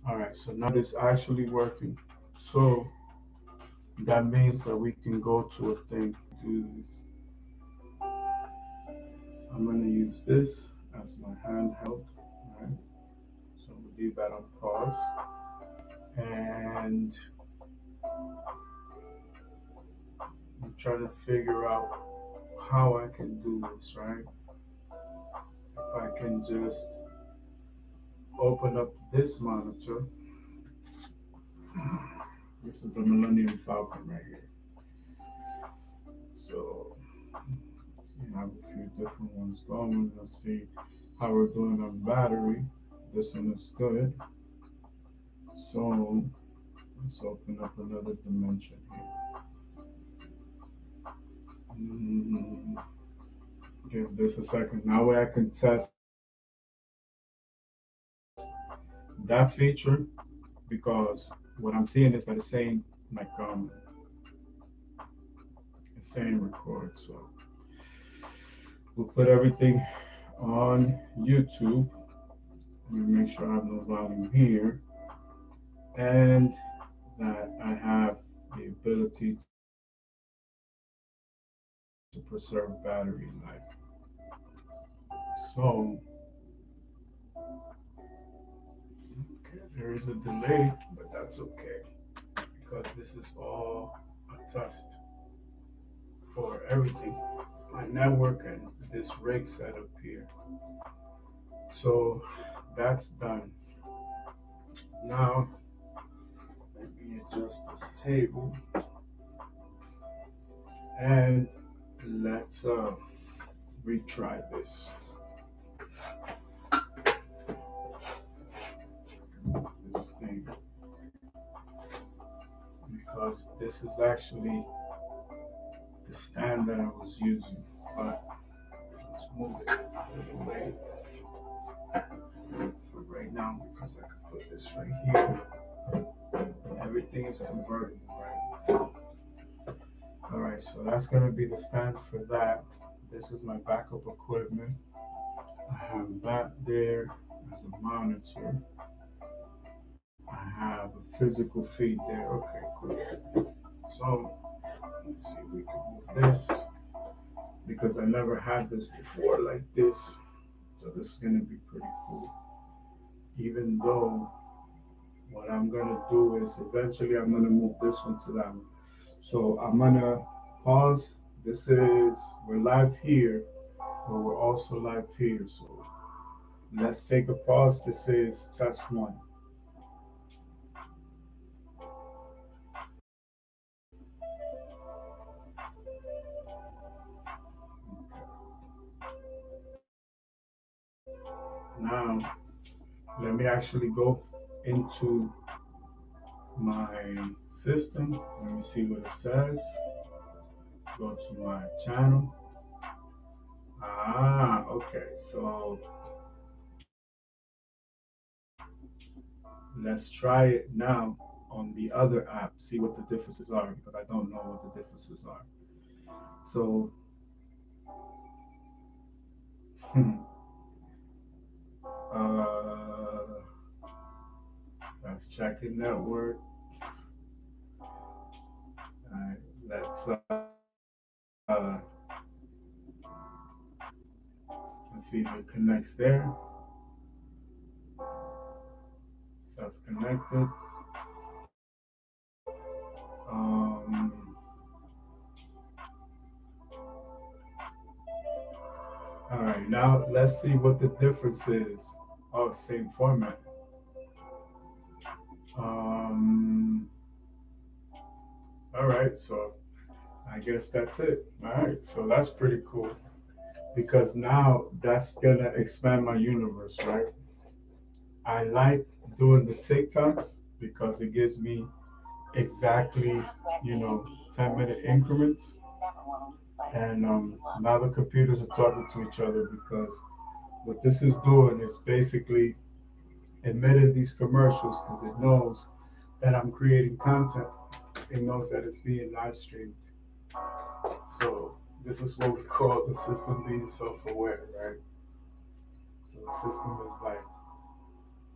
All right, so now it's actually working. So that means that we can go to a thing. Do this. I'm gonna use this as my handheld. Right? So we'll leave that on pause. And I'm trying to figure out how I can do this, right? If I can just open up this monitor. This is the Millennium Falcon right here. So let's see, I have a few different ones going. Let's see how we're doing on battery. This one is good. So let's open up another dimension here. Give this a second. Now way I can test that feature because what I'm seeing is that it's saying like it's saying record. So we'll put everything on YouTube. Let me make sure I have no volume here and that I have the ability to preserve battery life. So okay, there is a delay, but that's okay because this is all a test for everything. My network and this rig setup here. So that's done. Now let me adjust this table and let's retry this thing because this is actually the stand that I was using. But let's move it out of the way for right now because I can put this right here. Everything is converted, right? All right, so that's gonna be the stand for that. This is my backup equipment. I have that there as a monitor. I have a physical feed there. Okay, cool. So let's see if we can move this because I never had this before like this. So this is gonna be pretty cool. Even though what I'm gonna do is eventually I'm gonna move this one to that one. So I'm gonna pause. This is we're live here, but we're also live here. So let's take a pause. This is test one. Now let me actually go into my system. Let me see what it says. Go to my channel. Ah, okay. So let's try it now on the other app. See what the differences are because I don't know what the differences are. So uh, that's checking network. All right, uh, let's see if it connects there. So it's connected. Um, all right, now let's see what the difference is. Oh, same format. Um, all right, so I guess that's it. All right, so that's pretty cool because now that's gonna expand my universe, right? I like doing the TikToks because it gives me exactly, 10-minute increments. And now the computers are talking to each other because what this is doing is basically emitting these commercials because it knows that I'm creating content. It knows that it's being live streamed. So this is what we call the system being self-aware, right? So the system is like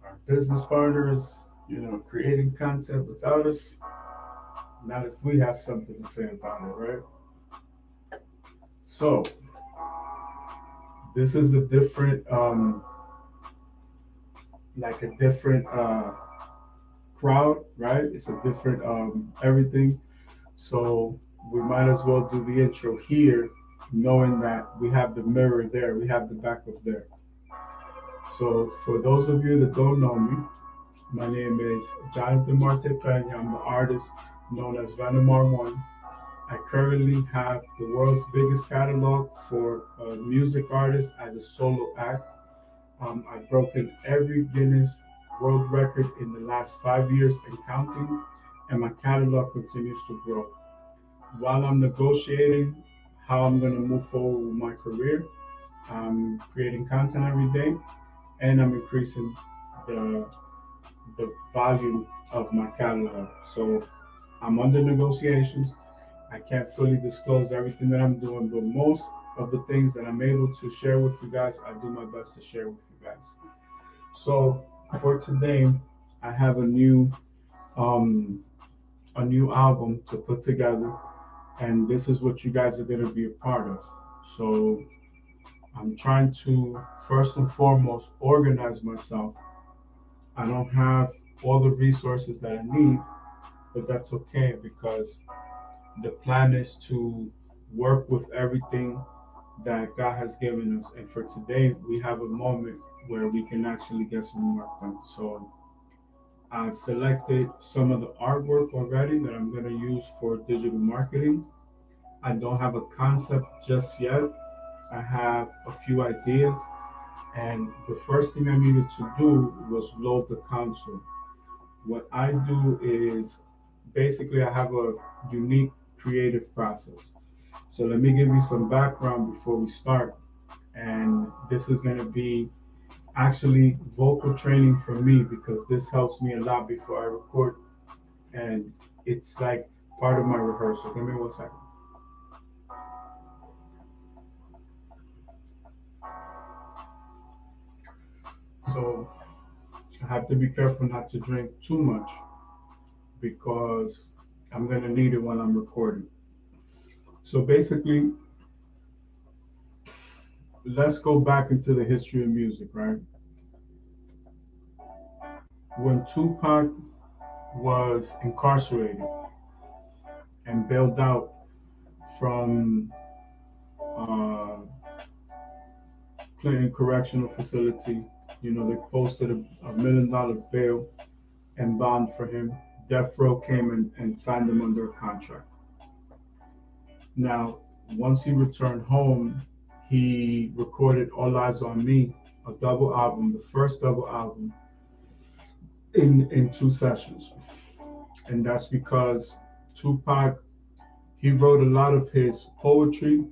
our business partners, creating content without us, not if we have something to say about it, right? So this is a different, like a different crowd, right? It's a different everything. So we might as well do the intro here, knowing that we have the mirror there, we have the backup there. So for those of you that don't know me, my name is Jonathan Marte Pena. I'm the artist known as Venom R1. I currently have the world's biggest catalog for a music artist as a solo act. I've broken every Guinness World Record in the last 5 years and counting, and my catalog continues to grow. While I'm negotiating how I'm going to move forward with my career, I'm creating content every day, and I'm increasing the the volume of my catalog. So I'm under negotiations. I can't fully disclose everything that I'm doing, but most of the things that I'm able to share with you guys, I do my best to share with you guys. So for today, I have um a new album to put together, and this is what you guys are gonna be a part of. So I'm trying to first and foremost organize myself. I don't have all the resources that I need, but that's okay because the plan is to work with everything that God has given us. And for today, we have a moment where we can actually get some work done. So I've selected some of the artwork already that I'm going to use for digital marketing. I don't have a concept just yet. I have a few ideas. And the first thing I needed to do was load the console. What I do is basically I have a unique creative process. So let me give you some background before we start. And this is going to be actually vocal training for me because this helps me a lot before I record. And it's like part of my rehearsal. Give me 1 second. So I have to be careful not to drink too much because I'm going to need it when I'm recording. So basically, let's go back into the history of music, right? When Tupac was incarcerated and bailed out from uh, Clinton Correctional Facility, they posted a $1 million bail and bond for him. Death Row came and signed him under a contract. Now, once he returned home, he recorded All Eyes on Me, a double album, the first double album in 2 sessions. And that's because Tupac, he wrote a lot of his poetry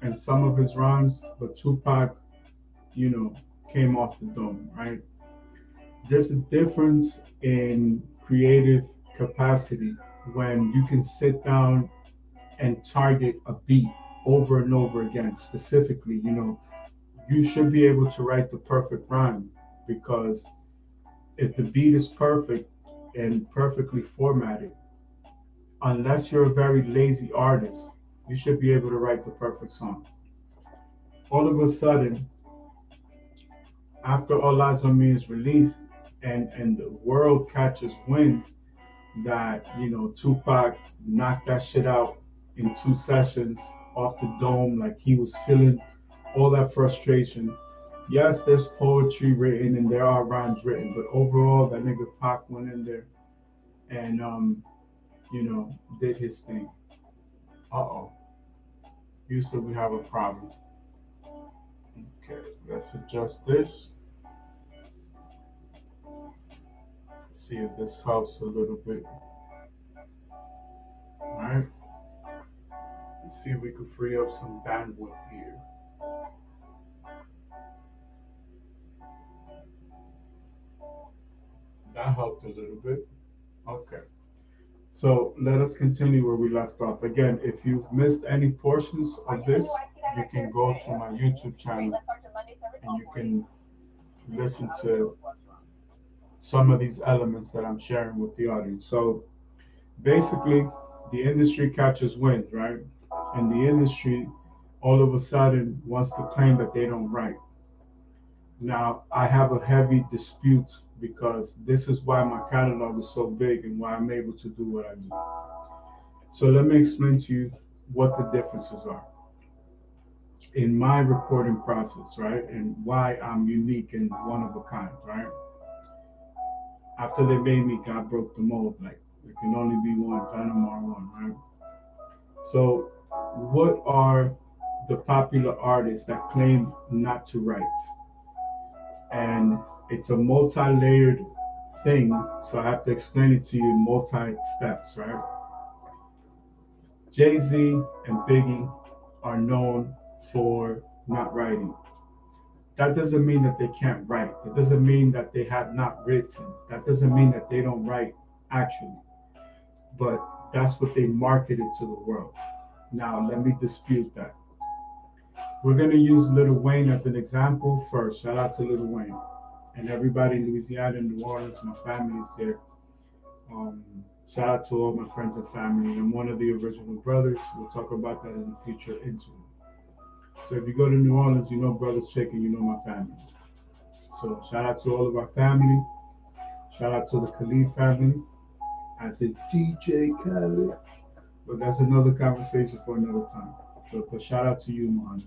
and some of his rhymes, but Tupac, you know, came off the dome, right? There's a difference in creative capacity when you can sit down and target a beat over and over again. Specifically, you should be able to write the perfect rhyme because if the beat is perfect and perfectly formatted, unless you're a very lazy artist, you should be able to write the perfect song. All of a sudden, after All Eyes on Me is released and the world catches wind that, Tupac knocked that shit out in 2 sessions off the dome, like he was feeling all that frustration. Yes, there's poetry written and there are rhymes written, but overall, that nigga Pac went in there and, did his thing. Uh oh. Houston, we have a problem. Okay, let's adjust this. See if this helps a little bit. All right. Let's see if we can free up some bandwidth here. That helped a little bit. Okay. So let us continue where we left off. Again, if you've missed any portions of this, you can go to my YouTube channel and you can listen to some of these elements that I'm sharing with the audience. So basically, the industry catches wind, right? And the industry all of a sudden wants to claim that they don't write. Now, I have a heavy dispute because this is why my catalog is so big and why I'm able to do what I do. So let me explain to you what the differences are in my recording process, right? And why I'm unique and one of a kind, right? After they made me, God broke the mold. Like, there can only be one, Venom R1, right? So, what are the popular artists that claim not to write? And it's a multi-layered thing, so I have to explain it to you in multi-steps, right? Jay-Z and Biggie are known for not writing. That doesn't mean that they can't write. It doesn't mean that they have not written. That doesn't mean that they don't write actually. But that's what they marketed to the world. Now, let me dispute that. We're going to use Lil Wayne as an example first. Shout out to Lil Wayne. And everybody in Louisiana and New Orleans, my family is there. Um, Shout out to all my friends and family. I'm one of the original brothers. We'll talk about that in the future interview. So if you go to New Orleans, you know Brothers Chicken, you know my family. So shout out to all of our family. Shout out to the Khalid family. I said DJ Khaled. But that's another conversation for another time. So but shout out to you, man.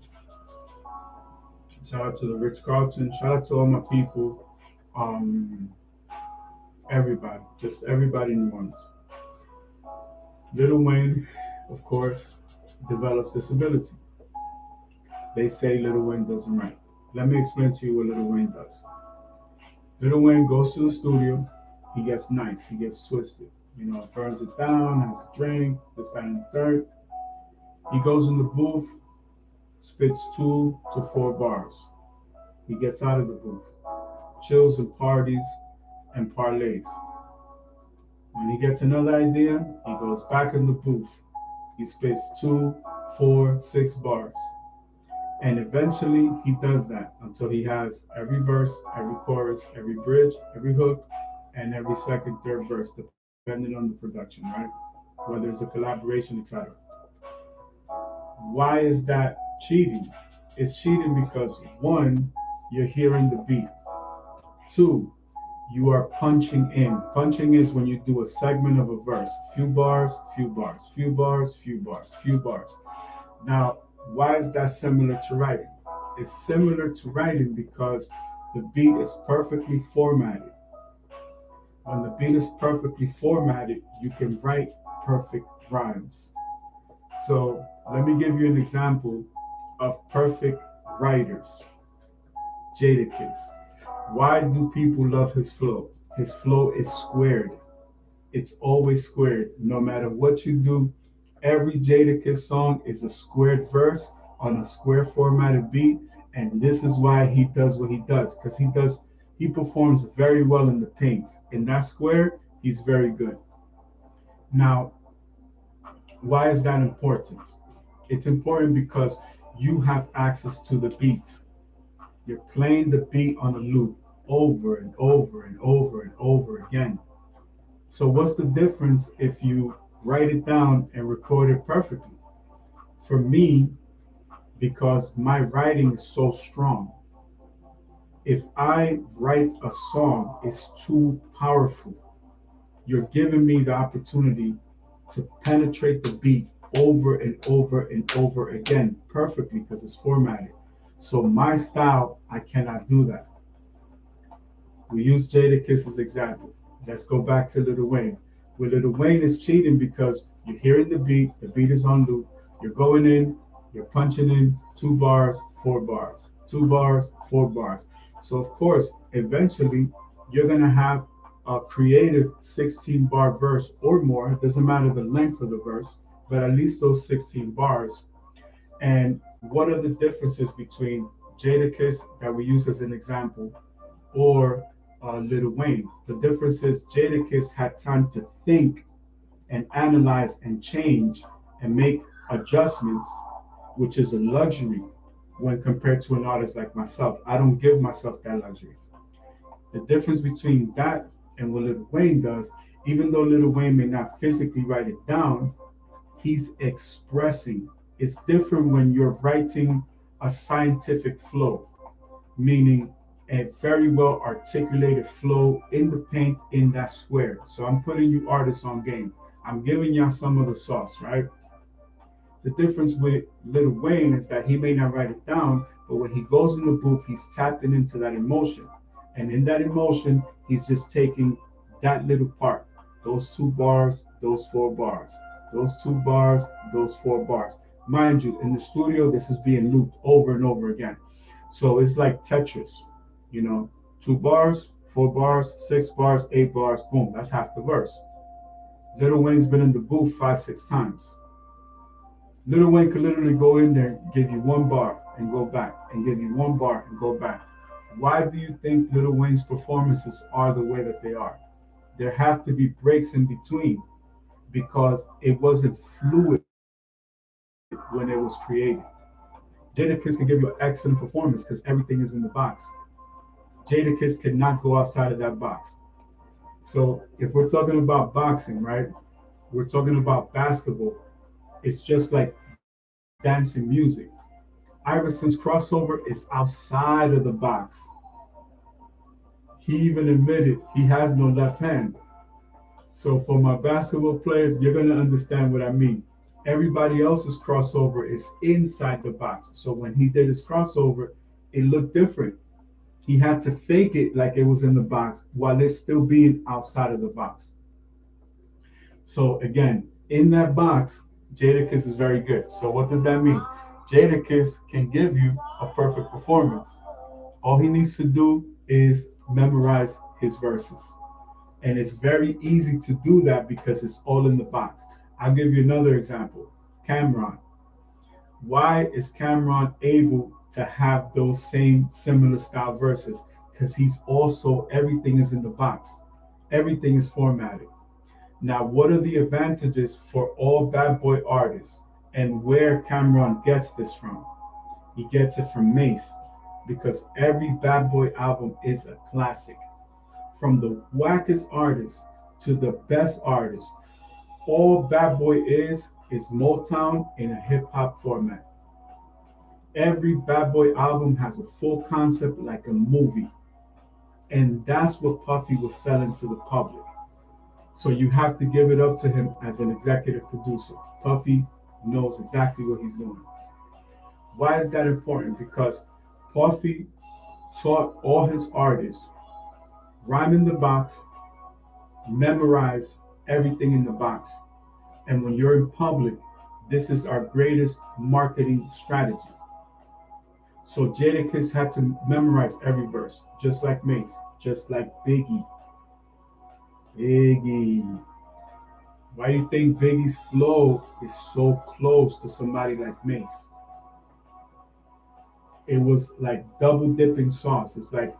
Shout out to the Ritz Carlton. Shout out to all my people. Um, Everybody. Just everybody in New Orleans. Lil Wayne, of course, develops disability. They say Lil Wayne doesn't write. Let me explain to you what Lil Wayne does. Lil Wayne goes to the studio, he gets nice, he gets twisted. You know, burns it down, has a drink, this, that, and the third. He goes in the booth, spits 2 to 4 bars. He gets out of the booth, chills and parties and parlays. When he gets another idea, he goes back in the booth. He spits 2, 4, 6 bars. And eventually he does that until he has every verse, every chorus, every bridge, every hook, and every second, third verse, depending on the production, right? Whether it's a collaboration, etc. Why is that cheating? It's cheating because one, you're hearing the beat. Two, you are punching in. Punching is when you do a segment of a verse, few bars, few bars, few bars, few bars, few bars. Now, why is that similar to writing? It's similar to writing because the beat is perfectly formatted. When the beat is perfectly formatted, you can write perfect rhymes. So let me give you an example of perfect writers. Jadakiss. Why do people love his flow? His flow is squared. It's always squared. No matter what you do, every Jadakiss song is a squared verse on a square formatted beat, and this is why he does what he does. Because he performs very well in the paint. In that square, he's very good. Now, why is that important? It's important because you have access to the beat. You're playing the beat on a loop over and over and over and over again. So what's the difference if you write it down and record it perfectly? For me, because my writing is so strong, if I write a song, it's too powerful. You're giving me the opportunity to penetrate the beat over and over and over again perfectly because it's formatted. So my style, I cannot do that. We use Jadakiss as example. Let's go back to Lil Wayne. With Lil Wayne is cheating because you're hearing the beat is on loop, you're going in, you're punching in 2 bars, 4 bars, 2 bars, 4 bars. So of course, eventually you're gonna have a creative 16 bar verse or more. It doesn't matter the length of the verse, but at least those 16 bars. And what are the differences between Jadakiss that we use as an example or Lil Wayne? The difference is Jadakiss had time to think and analyze and change and make adjustments, which is a luxury when compared to an artist like myself. I don't give myself that luxury. The difference between that and what Lil Wayne does, even though Lil Wayne may not physically write it down, he's expressing. It's different when you're writing a scientific flow, meaning a very well articulated flow in the paint in that square. So I'm putting you artists on game. I'm giving y'all some of the sauce, right? The difference with Lil Wayne is that he may not write it down, but when he goes in the booth, he's tapping into that emotion. And in that emotion, he's just taking that little part, those 2 bars, those 4 bars, those 2 bars, those 4 bars. Mind you, in the studio, this is being looped over and over again. So it's like Tetris, you know, 2 bars, 4 bars, 6 bars, 8 bars, boom, that's half the verse. Lil Wayne's been in the booth 5, 6 times. Lil Wayne could literally go in there, give you 1 bar and go back, and give you 1 bar and go back. Why do you think Lil Wayne's performances are the way that they are? There have to be breaks in between because it wasn't fluid when it was created. Jadakiss can give you an excellent performance because everything is in the box. Jadakiss cannot go outside of that box. So if we're talking about boxing, right? We're talking about basketball. It's just like dancing music. Iverson's crossover is outside of the box. He even admitted he has no left hand. So for my basketball players, you're gonna understand what I mean. Everybody else's crossover is inside the box. So when he did his crossover, it looked different. He had to fake it like it was in the box while it's still being outside of the box. So again, in that box, Jadakiss is very good. So what does that mean? Jadakiss can give you a perfect performance. All he needs to do is memorize his verses. And it's very easy to do that because it's all in the box. I'll give you another example. Cameron. Why is Cameron able to have those same similar style verses? Because he's also, everything is in the box. Everything is formatted. Now, what are the advantages for all bad boy artists and where Cameron gets this from? He gets it from Mace because every bad boy album is a classic. From the wackest artist to the best artist, all Bad Boy is Motown in a hip hop format. Every Bad Boy album has a full concept like a movie. And that's what Puffy was selling to the public. So you have to give it up to him as an executive producer. Puffy knows exactly what he's doing. Why is that important? Because Puffy taught all his artists rhyme in the box, memorize everything in the box. And when you're in public, this is our greatest marketing strategy. So Jadakiss had to memorize every verse, just like Mace, just like Biggie. Biggie. Why do you think Biggie's flow is so close to somebody like Mace? It was like double dipping sauce. It's like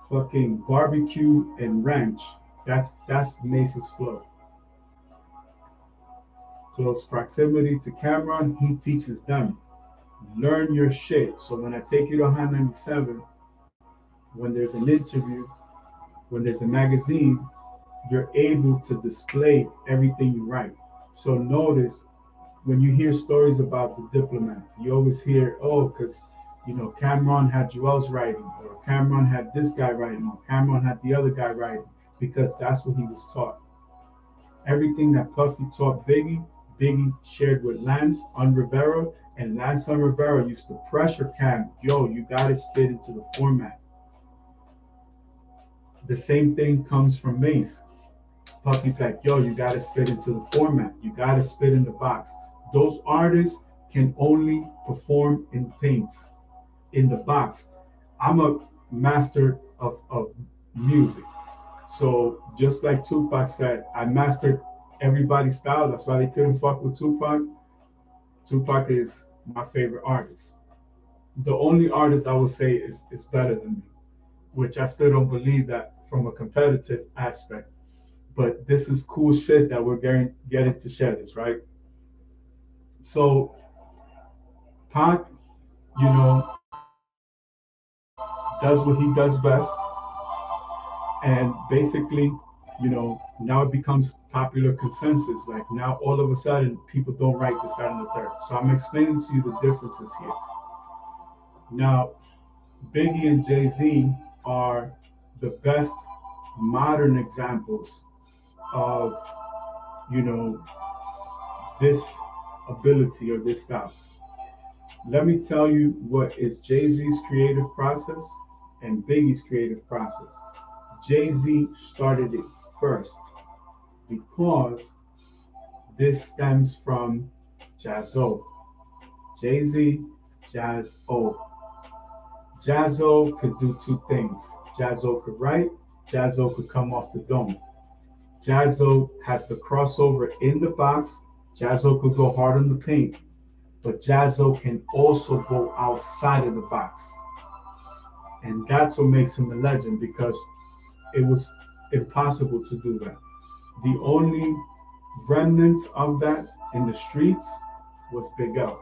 fucking barbecue and ranch. That's Mace's flow. Close proximity to Cameron, he teaches them. Learn your shit. So when I take you to Hot 97, when there's an interview, when there's a magazine, you're able to display everything you write. So notice when you hear stories about the diplomats, you always hear, oh, because Cameron had Joel's writing, or Cameron had this guy writing, or Cameron had the other guy writing, because that's what he was taught. Everything that Puffy taught Biggie, Biggie shared with Lance on Rivera, and Lance on Rivera used to pressure Cam, yo, you gotta spit into the format. The same thing comes from Mace. Puffy's like, yo, you gotta spit into the format. You gotta spit in the box. Those artists can only perform in paint, in the box. I'm a master of music. So just like Tupac said, I mastered everybody's style. That's why they couldn't fuck with Tupac. Tupac is my favorite artist. The only artist I would say is better than me, which I still don't believe that from a competitive aspect. But this is cool shit that we're getting to share this, right? So Pac, you know, does what he does best. And basically, now it becomes popular consensus. Like now, all of a sudden, people don't write this, that, and the third. So I'm explaining to you the differences here. Now, Biggie and Jay Z are the best modern examples of, you know, this ability or this style. Let me tell you what is Jay Z's creative process and Biggie's creative process. Jay Z started it first because this stems from Jaz-O. Jay Z, Jaz-O. Jaz-O could do two things. Jaz-O could write, Jaz-O could come off the dome. Jaz-O has the crossover in the box. Jaz-O could go hard on the paint, but Jaz-O can also go outside of the box. And that's what makes him a legend because it was impossible to do that. The only remnants of that in the streets was Big L.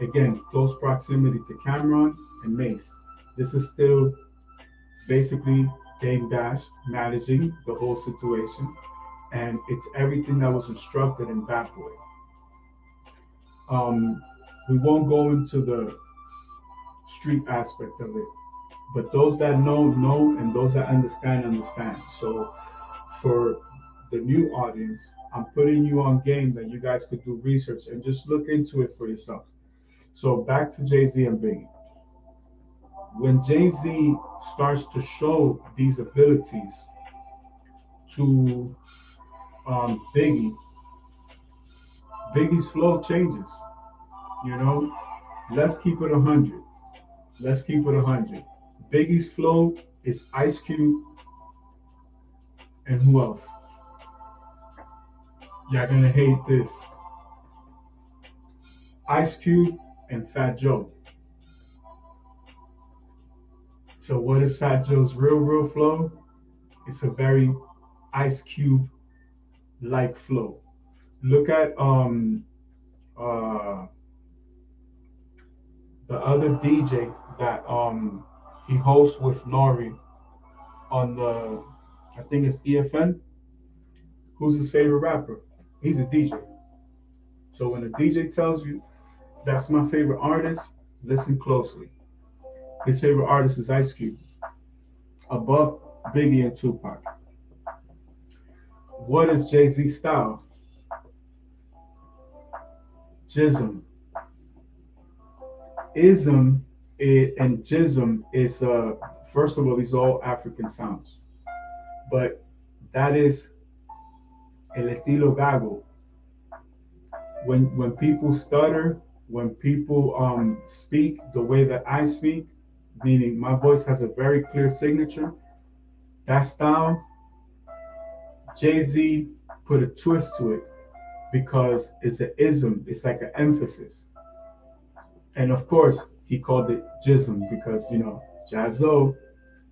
Again, close proximity to Cameron and Mace. This is still basically Dame Dash managing the whole situation, and it's everything that was instructed in Bad Boy. We won't go into the street aspect of it, but those that know, and those that understand. So for the new audience, I'm putting you on game that you guys could do research and just look into it for yourself. So back to Jay-Z and Biggie. When Jay-Z starts to show these abilities to Biggie, Biggie's flow changes. Let's keep it 100. Let's keep it 100. Biggie's flow is Ice Cube and who else? Y'all gonna hate this. Ice Cube and Fat Joe. So what is Fat Joe's real flow? It's a very Ice Cube like flow. Look at the other DJ that he hosts with Nori on the, I think it's EFN. Who's his favorite rapper? He's a DJ. So when a DJ tells you that's my favorite artist, listen closely. His favorite artist is Ice Cube, above Biggie and Tupac. What is Jay-Z's style? Jism. Ism and Jism is, first of all, these are all African sounds. But that is el estilo gago. When people stutter, when people speak the way that I speak, meaning my voice has a very clear signature, that style, Jay-Z put a twist to it because it's an ism, it's like an emphasis. And of course, he called it Jism because, Jaz-O,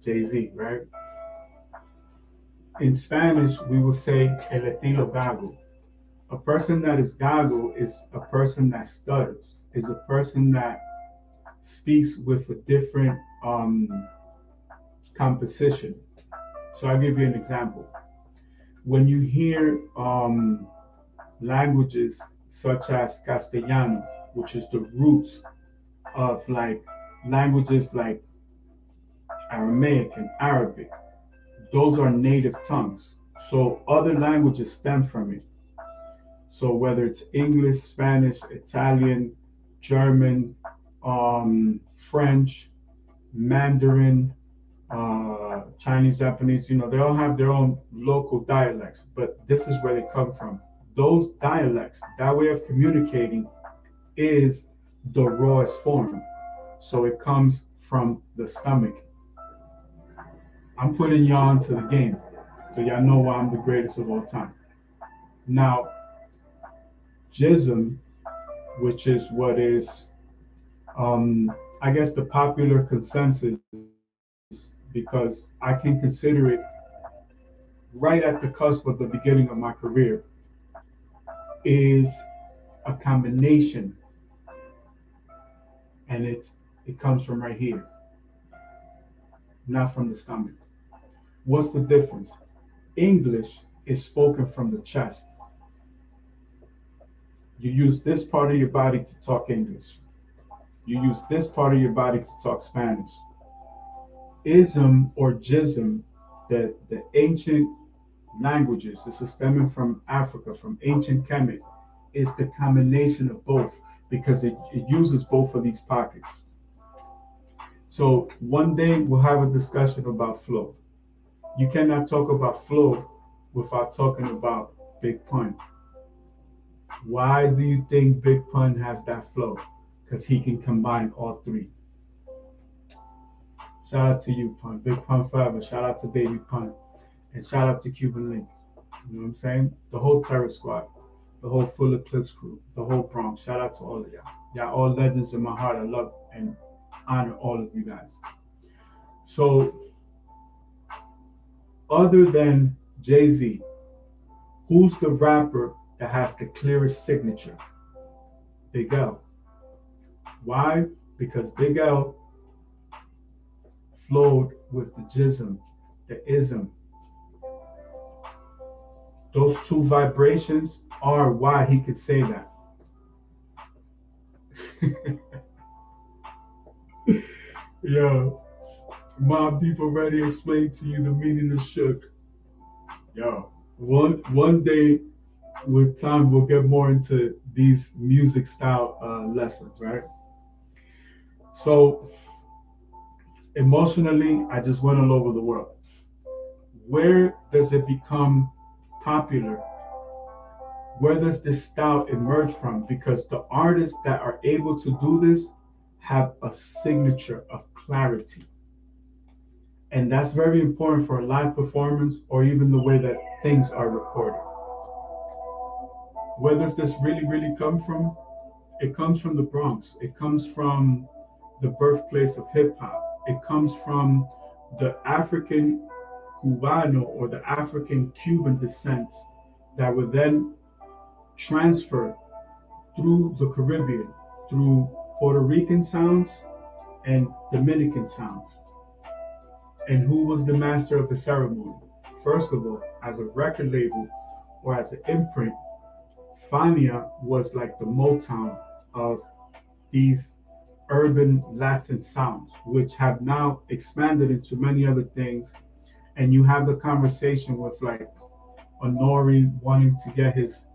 Jay-Z, right? In Spanish, we will say el estilo gago. A person that is gago is a person that stutters, is a person that speaks with a different composition. So I'll give you an example. When you hear languages such as Castellano, which is the roots of like languages like Aramaic and Arabic, those are native tongues. So other languages stem from it. So whether it's English, Spanish, Italian, German, French, Mandarin, Chinese, Japanese, they all have their own local dialects, but this is where they come from. Those dialects, that way of communicating is the rawest form. So it comes from the stomach. I'm putting y'all into the game, so y'all know why I'm the greatest of all time. Now, Jism, which is what is, I guess, the popular consensus, because I can consider it right at the cusp of the beginning of my career, is a combination, and it comes from right here, not from the stomach. What's the difference? English is spoken from the chest. You use this part of your body to talk English. You use this part of your body to talk Spanish. Ism or jism, the ancient languages, this is stemming from Africa, from ancient Kemet, is the combination of both because it uses both of these pockets. So one day we'll have a discussion about flow. You cannot talk about flow without talking about Big Pun. Why do you think Big Pun has that flow? Because he can combine all three. Shout out to you, Pun. Big Pun forever. Shout out to Baby Pun. And shout out to Cuban Link. You know what I'm saying? The whole Terror Squad, the whole Full Eclipse crew, the whole Bronx. Shout out to all of y'all. Y'all all legends in my heart. I love and honor all of you guys. So, other than Jay-Z, who's the rapper that has the clearest signature? Big L. Why? Because Big L flowed with the jism, the ism. Those two vibrations are why he could say that. Yo, Mobb Deep already explained to you the meaning of shook. Yo, one day with time we'll get more into these music style lessons, right? So emotionally, I just went all over the world. Where does it become popular? Where does this style emerge from? Because the artists that are able to do this have a signature of clarity. And that's very important for a live performance or even the way that things are recorded. Where does this really come from? It comes from the Bronx. It comes from the birthplace of hip hop. It comes from the African Cubano or the African Cuban descent that were then transferred through the Caribbean, through Puerto Rican sounds and Dominican sounds. And who was the master of the ceremony? First of all, as a record label or as an imprint, Fania was like the Motown of these urban Latin sounds, which have now expanded into many other things. And you have the conversation with like Honori wanting to get his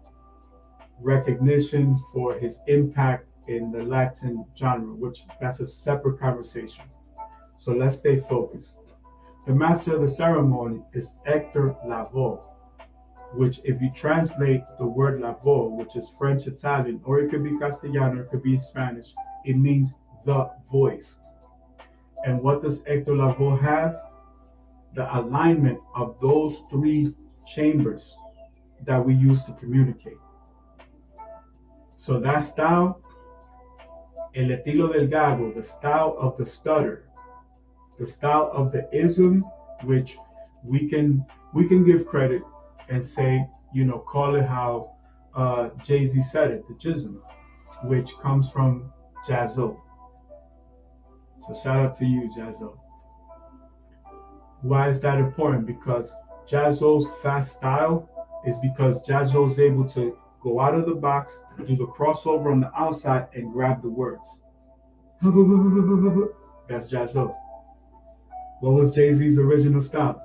recognition for his impact in the Latin genre, which that's a separate conversation. So let's stay focused. The master of the ceremony is Hector Lavoe, which if you translate the word Lavoe, which is French, Italian, or it could be Castellano, it could be Spanish, it means the voice. And what does Hector Lavoe have? The alignment of those three chambers that we use to communicate. So that style, el estilo del gago, the style of the stutter, the style of the ism, which we can give credit and say, call it how Jay-Z said it, the jism, which comes from Jaz-O. So shout out to you, Jaz-O. Why is that important? Because Jaz-O's fast style is because Jaz-O is able to go out of the box, do the crossover on the outside, and grab the words. That's Jaz-O. What was Jay-Z's original style?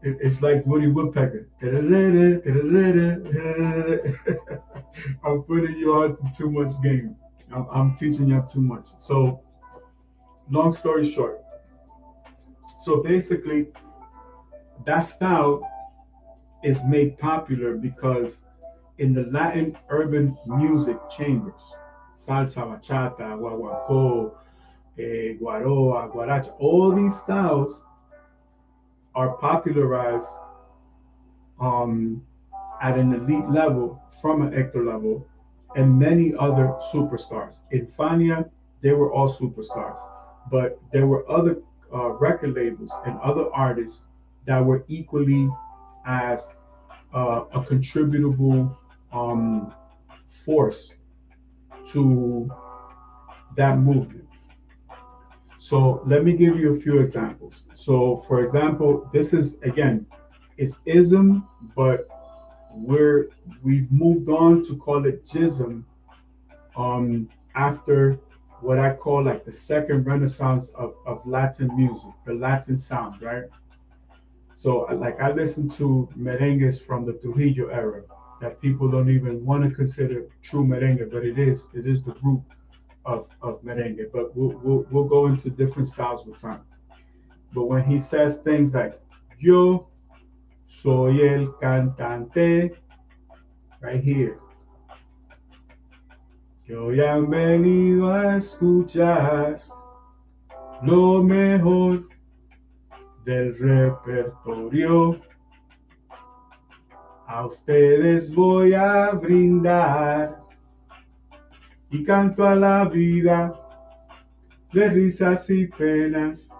It's like Woody Woodpecker. I'm putting you on to too much game. I'm teaching you too much. So, long story short. So basically, that style is made popular because in the Latin urban music chambers, salsa, bachata, guaguancó, guaroa, guaracha, all these styles are popularized at an elite level from an Hector Lavoe and many other superstars. In Fania, they were all superstars, but there were other record labels and other artists that were equally as a contributable force to that movement. So let me give you a few examples. So for example, this is again, it's ism, but we've moved on to call it jism after what I call like the second renaissance of Latin music, the Latin sound, right? So like I listen to merengues from the Trujillo era that people don't even want to consider true merengue, but it is the root of merengue. But we'll go into different styles with time. But when he says things like yo soy el cantante, right here, que hoy han venido a escuchar lo mejor del repertorio. A ustedes voy a brindar y canto a la vida de risas y penas,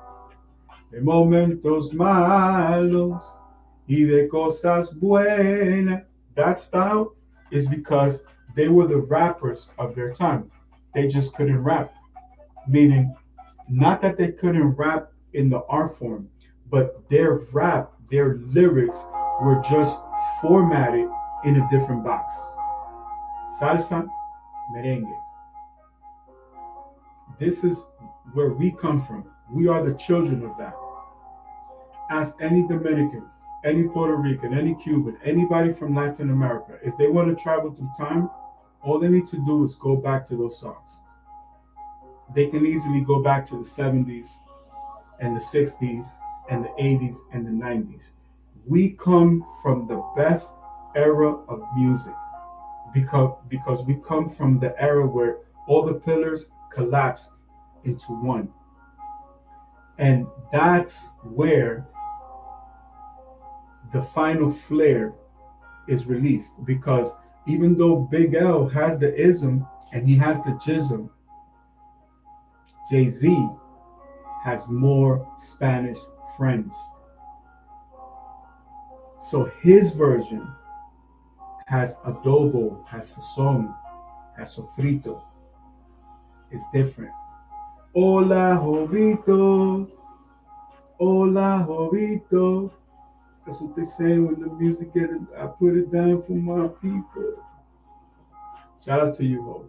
de momentos malos y de cosas buenas. That style is because they were the rappers of their time. They just couldn't rap. Meaning, not that they couldn't rap in the art form, but their rap, their lyrics were just formatted in a different box. Salsa, merengue. This is where we come from. We are the children of that. Ask any Dominican, any Puerto Rican, any Cuban, anybody from Latin America, if they want to travel through time, all they need to do is go back to those songs. They can easily go back to the 70s and the 60s and the 80s and the 90s. We come from the best era of music because we come from the era where all the pillars collapsed into one. And that's where the final flair is released, because even though Big L has the ism and he has the jism, Jay-Z has more Spanish friends. So his version has adobo, has sazon, has sofrito. It's different. Hola, Jovito. Hola, Jovito. That's what they say when the music get it. I put it down for my people. Shout out to you, Hov.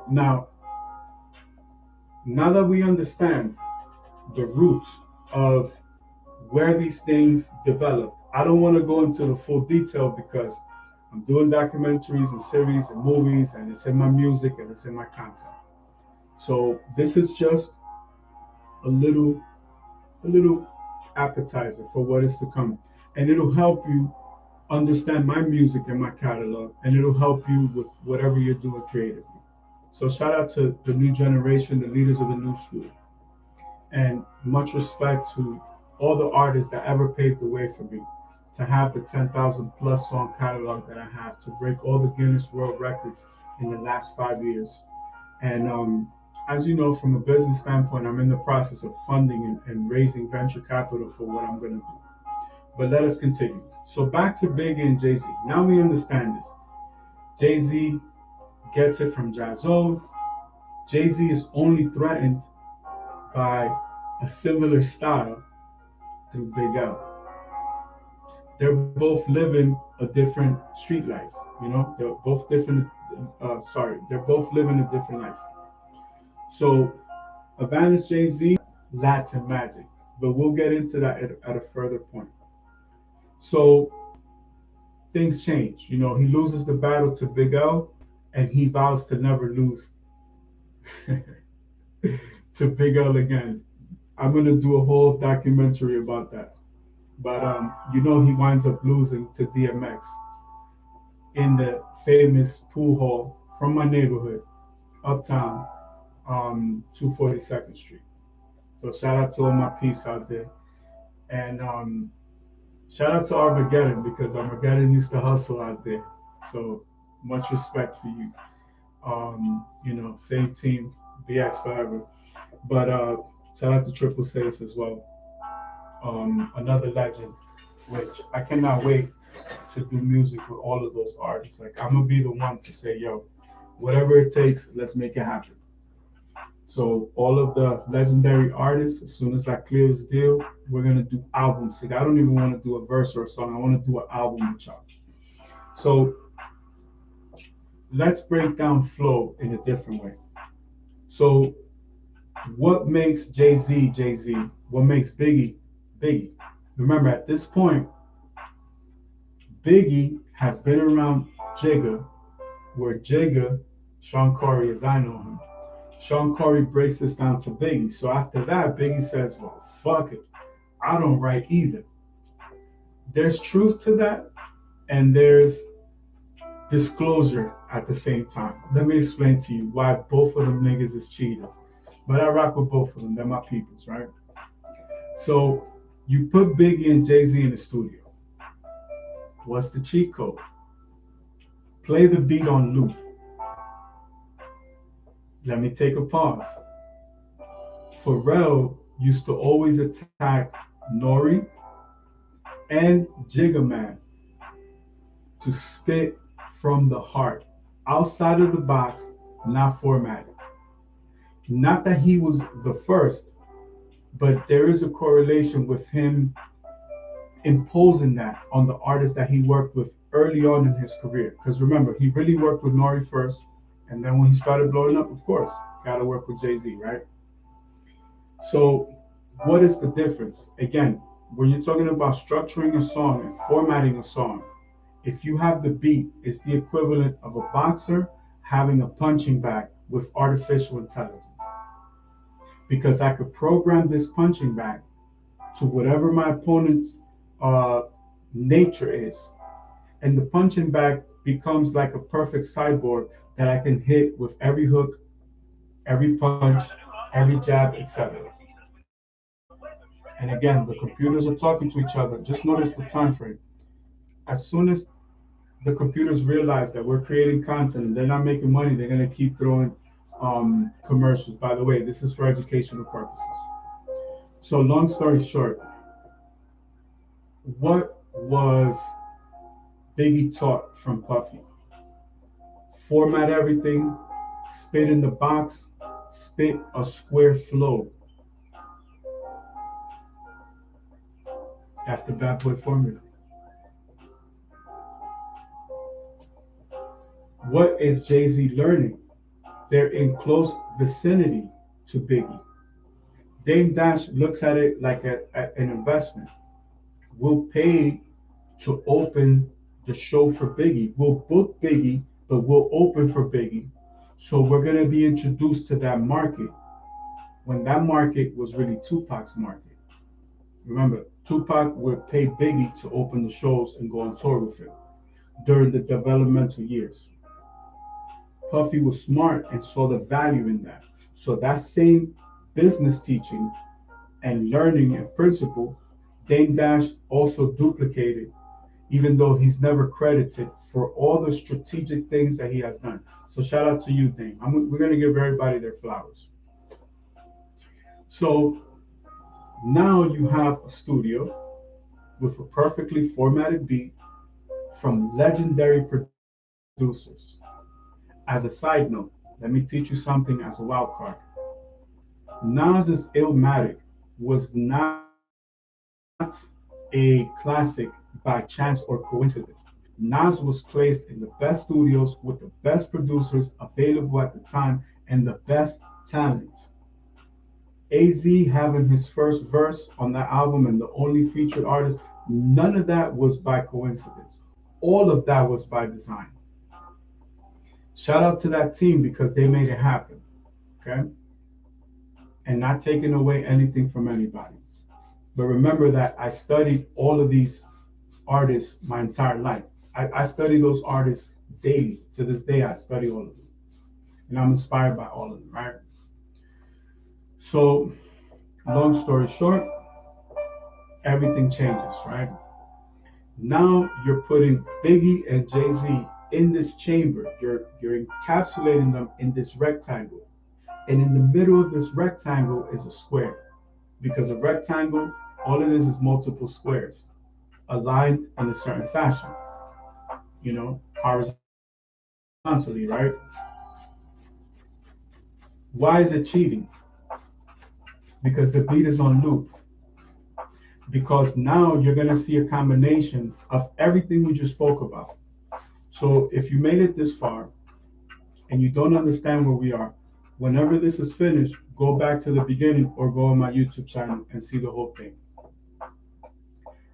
Now that we understand the roots of where these things develop, I don't want to go into the full detail because I'm doing documentaries and series and movies, and it's in my music and it's in my content. So this is just a little appetizer for what is to come, and it'll help you understand my music and my catalog, and it'll help you with whatever you're doing creatively. So shout out to the new generation, the leaders of the new school, and much respect to all the artists that ever paved the way for me to have the 10,000 plus song catalog that I have, to break all the Guinness World Records in the last 5 years. And as you know, from a business standpoint, I'm in the process of funding and raising venture capital for what I'm going to do. But let us continue. So back to Biggie and Jay-Z. Now we understand this. Jay-Z gets it from Jaz-O. Jay-Z is only threatened by a similar style through Big L. They're both living a different street life. You know, they're both different. They're both living a different life. So, Advantage Jay-Z, Latin Magic. But we'll get into that at a further point. So, things change. You know, he loses the battle to Big L, and he vows to never lose to Big L again. I'm going to do a whole documentary about that. But, you know, he winds up losing to DMX in the famous pool hall from my neighborhood, Uptown, 242nd Street. So shout out to all my peeps out there. And shout out to Armageddon, because Armageddon used to hustle out there. So much respect to you. You know, same team, BX forever. But shout out to Triple Six as well. Another legend, which I cannot wait to do music with all of those artists. Like, I'm gonna be the one to say, yo, whatever it takes, let's make it happen. So all of the legendary artists, as soon as I clear this deal, we're gonna do albums. Like, I don't even want to do a verse or a song. I want to do an album with y'all. So let's break down flow in a different way. So what makes Jay-Z Jay-Z? What makes Biggie Biggie? Remember, at this point, Biggie has been around Jigga, where Jigga, Sean Corey as I know him, Sean Corey breaks this down to Biggie. So after that, Biggie says, well, fuck it. I don't write either. There's truth to that, and there's disclosure at the same time. Let me explain to you why both of them niggas is cheaters. But I rock with both of them. They're my peoples, right? So you put Biggie and Jay-Z in the studio. What's the cheat code? Play the beat on loop. Let me take a pause. Pharrell used to always attack Nori and Jigga Man to spit from the heart, outside of the box, not formatted. Not that he was the first, but there is a correlation with him imposing that on the artists that he worked with early on in his career. Because remember, he really worked with Nori first, and then when he started blowing up, of course, got to work with Jay-Z, right? So what is the difference? Again, when you're talking about structuring a song and formatting a song, if you have the beat, it's the equivalent of a boxer having a punching bag with artificial intelligence. Because I could program this punching bag to whatever my opponent's nature is. And the punching bag becomes like a perfect cyborg that I can hit with every hook, every punch, every jab, etc. And again, the computers are talking to each other. Just notice the time frame. As soon as the computers realize that we're creating content and they're not making money, they're going to keep throwing commercials. By the way, this is for educational purposes. So long story short, what was Biggie taught from Puffy? Format everything, spit in the box, spit a square flow. That's the Bad Boy formula. What is Jay-Z learning? They're in close vicinity to Biggie. Dame Dash looks at it like an investment. We'll pay to open the show for Biggie. We'll book Biggie, but we'll open for Biggie. So we're going to be introduced to that market when that market was really Tupac's market. Remember, Tupac would pay Biggie to open the shows and go on tour with him during the developmental years. Puffy was smart and saw the value in that. So that same business teaching and learning and principle, Dame Dash also duplicated, even though he's never credited for all the strategic things that he has done. So shout out to you, Dame. We're going to give everybody their flowers. So now you have a studio with a perfectly formatted beat from legendary producers. As a side note, let me teach you something as a wild card. Nas's Illmatic was not a classic by chance or coincidence. Nas was placed in the best studios with the best producers available at the time and the best talent. AZ having his first verse on that album and the only featured artist, none of that was by coincidence. All of that was by design. Shout out to that team because they made it happen, okay? And not taking away anything from anybody. But remember that I studied all of these artists my entire life. I study those artists daily. To this day, I study all of them. And I'm inspired by all of them, right? So, long story short, everything changes, right? Now you're putting Biggie and Jay-Z in this chamber. You're encapsulating them in this rectangle. And in the middle of this rectangle is a square. Because a rectangle, all it is multiple squares aligned in a certain fashion. You know, horizontally, right? Why is it cheating? Because the beat is on loop. Because now you're going to see a combination of everything we just spoke about. So if you made it this far and you don't understand where we are, whenever this is finished, go back to the beginning or go on my YouTube channel and see the whole thing.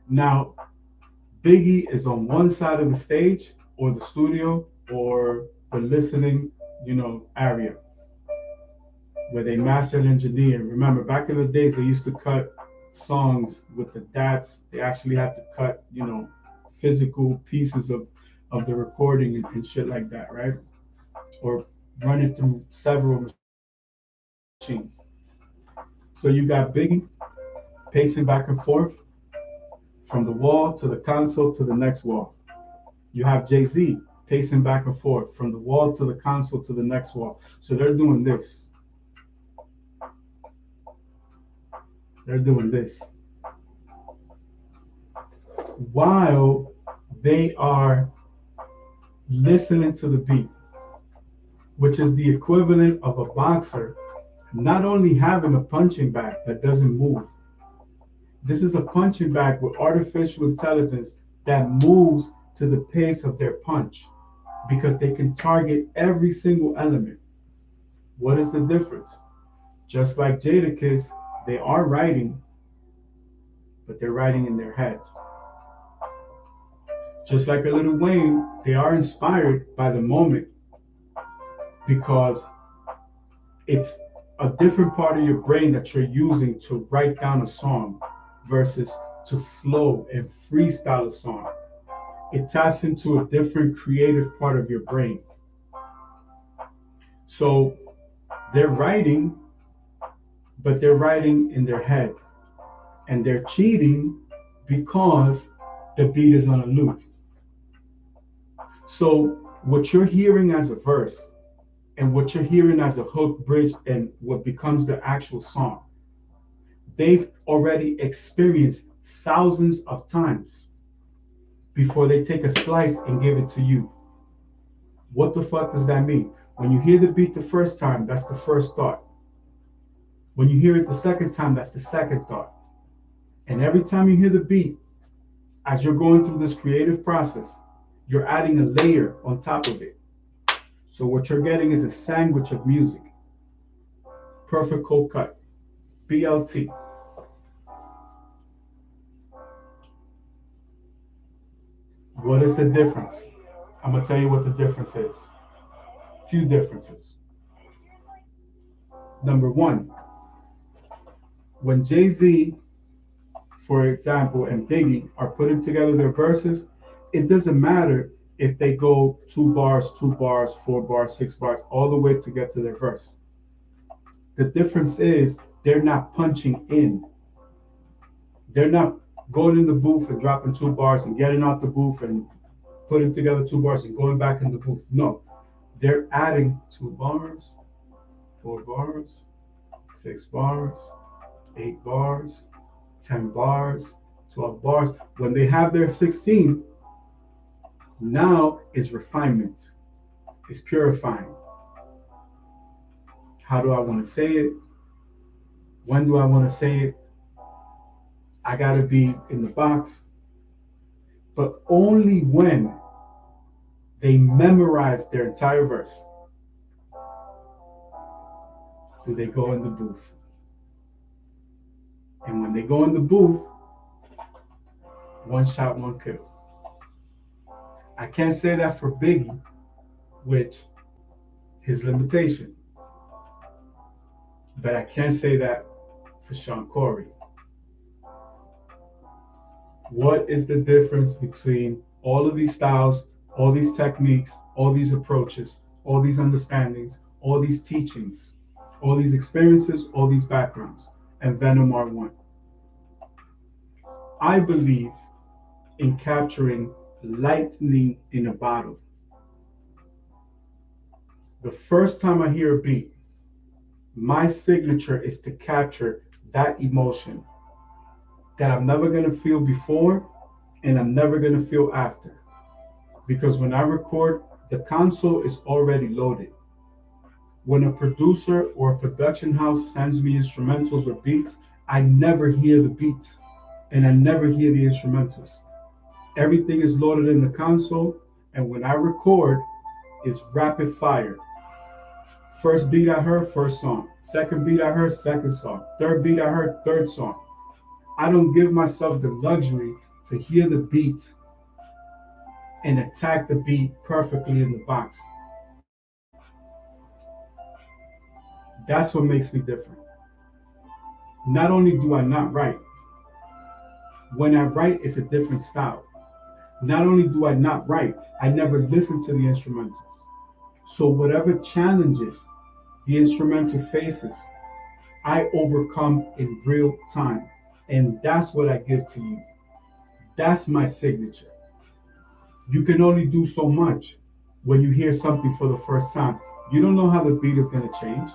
Now, Biggie is on one side of the stage or the studio or the listening, area where they master and engineer. Remember, back in the days, they used to cut songs with the DATs. They actually had to cut, physical pieces of the recording and shit like that, right? Or run it through several machines. So you got Biggie pacing back and forth from the wall to the console to the next wall. You have Jay-Z pacing back and forth from the wall to the console to the next wall. So they're doing this. They're doing this while they are listening to the beat, which is the equivalent of a boxer not only having a punching bag that doesn't move. This is a punching bag with artificial intelligence that moves to the pace of their punch because they can target every single element. What is the difference? Just like Jadakiss, they are writing, but they're writing in their head. Just like a Lil Wayne, they are inspired by the moment because it's a different part of your brain that you're using to write down a song versus to flow and freestyle a song. It taps into a different creative part of your brain. So they're writing, but they're writing in their head. And they're cheating because the beat is on a loop. So what you're hearing as a verse and what you're hearing as a hook, bridge, and what becomes the actual song, they've already experienced thousands of times before they take a slice and give it to you. What the fuck does that mean? When you hear the beat the first time, that's the first thought. When you hear it the second time, that's the second thought. And every time you hear the beat, as you're going through this creative process, you're adding a layer on top of it. So what you're getting is a sandwich of music. Perfect cold cut. BLT. What is the difference? I'm going to tell you what the difference is. Few differences. Number one, when Jay-Z, for example, and Biggie are putting together their verses, it doesn't matter if they go 2 bars, 4 bars, 6 bars, all the way to get to their verse. The difference is they're not punching in. They're not going in the booth and dropping 2 bars and getting out the booth and putting together 2 bars and going back in the booth. No, they're adding 2 bars, 4 bars, 6 bars, 8 bars, 10 bars, 12 bars. When they have their 16, now is refinement. It's purifying. How do I want to say it? When do I want to say it? I got to be in the box. But only when they memorize their entire verse do they go in the booth. And when they go in the booth, one shot, one kill. I can't say that for Biggie, which his limitation. But I can say that for Sean Corey. What is the difference between all of these styles, all these techniques, all these approaches, all these understandings, all these teachings, all these experiences, all these backgrounds, and Venom R1? I believe in capturing lightning in a bottle. The first time I hear a beat, my signature is to capture that emotion that I'm never going to feel before and I'm never going to feel after. Because when I record, the console is already loaded. When a producer or a production house sends me instrumentals or beats, I never hear the beats and I never hear the instrumentals. Everything is loaded in the console, and when I record, it's rapid fire. First beat I heard, first song. Second beat I heard, second song. Third beat I heard, third song. I don't give myself the luxury to hear the beat and attack the beat perfectly in the box. That's what makes me different. Not only do I not write, when I write, it's a different style. Not only do I not write, I never listen to the instrumentals. So whatever challenges the instrumental faces, I overcome in real time. And that's what I give to you. That's my signature. You can only do so much when you hear something for the first time. You don't know how the beat is going to change.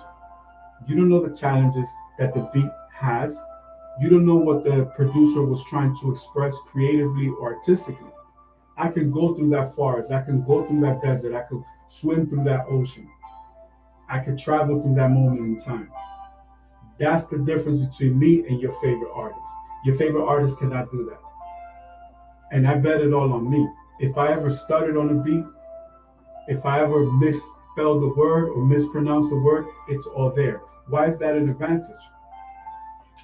You don't know the challenges that the beat has. You don't know what the producer was trying to express creatively or artistically. I can go through that forest. I can go through that desert. I could swim through that ocean. I could travel through that moment in time. That's the difference between me and your favorite artist. Your favorite artist cannot do that. And I bet it all on me. If I ever stuttered on a beat, if I ever misspelled a word or mispronounced a word, it's all there. Why is that an advantage?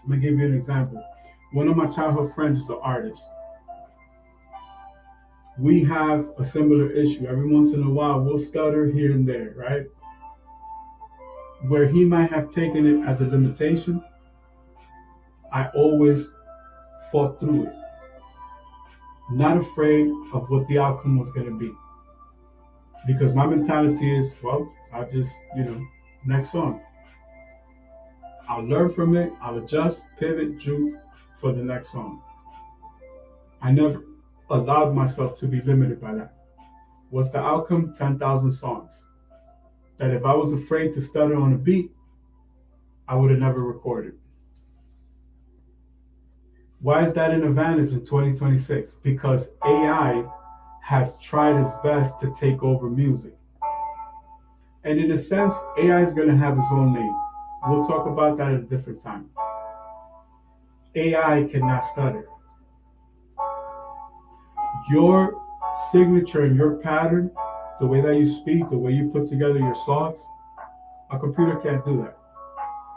I'm gonna give you an example. One of my childhood friends is an artist. We have a similar issue. Every once in a while, we'll stutter here and there, right? Where he might have taken it as a limitation, I always fought through it. Not afraid of what the outcome was going to be. Because my mentality is, well, I'll just, next song. I'll learn from it, I'll adjust, pivot, juke for the next song. I never allowed myself to be limited by that. What's the outcome? 10,000 songs. That if I was afraid to stutter on a beat, I would have never recorded. Why is that an advantage in 2026? Because AI has tried its best to take over music. And in a sense, AI is going to have its own lane. We'll talk about that at a different time. AI cannot stutter. Your signature and your pattern, the way that you speak, the way you put together your songs, a computer can't do that.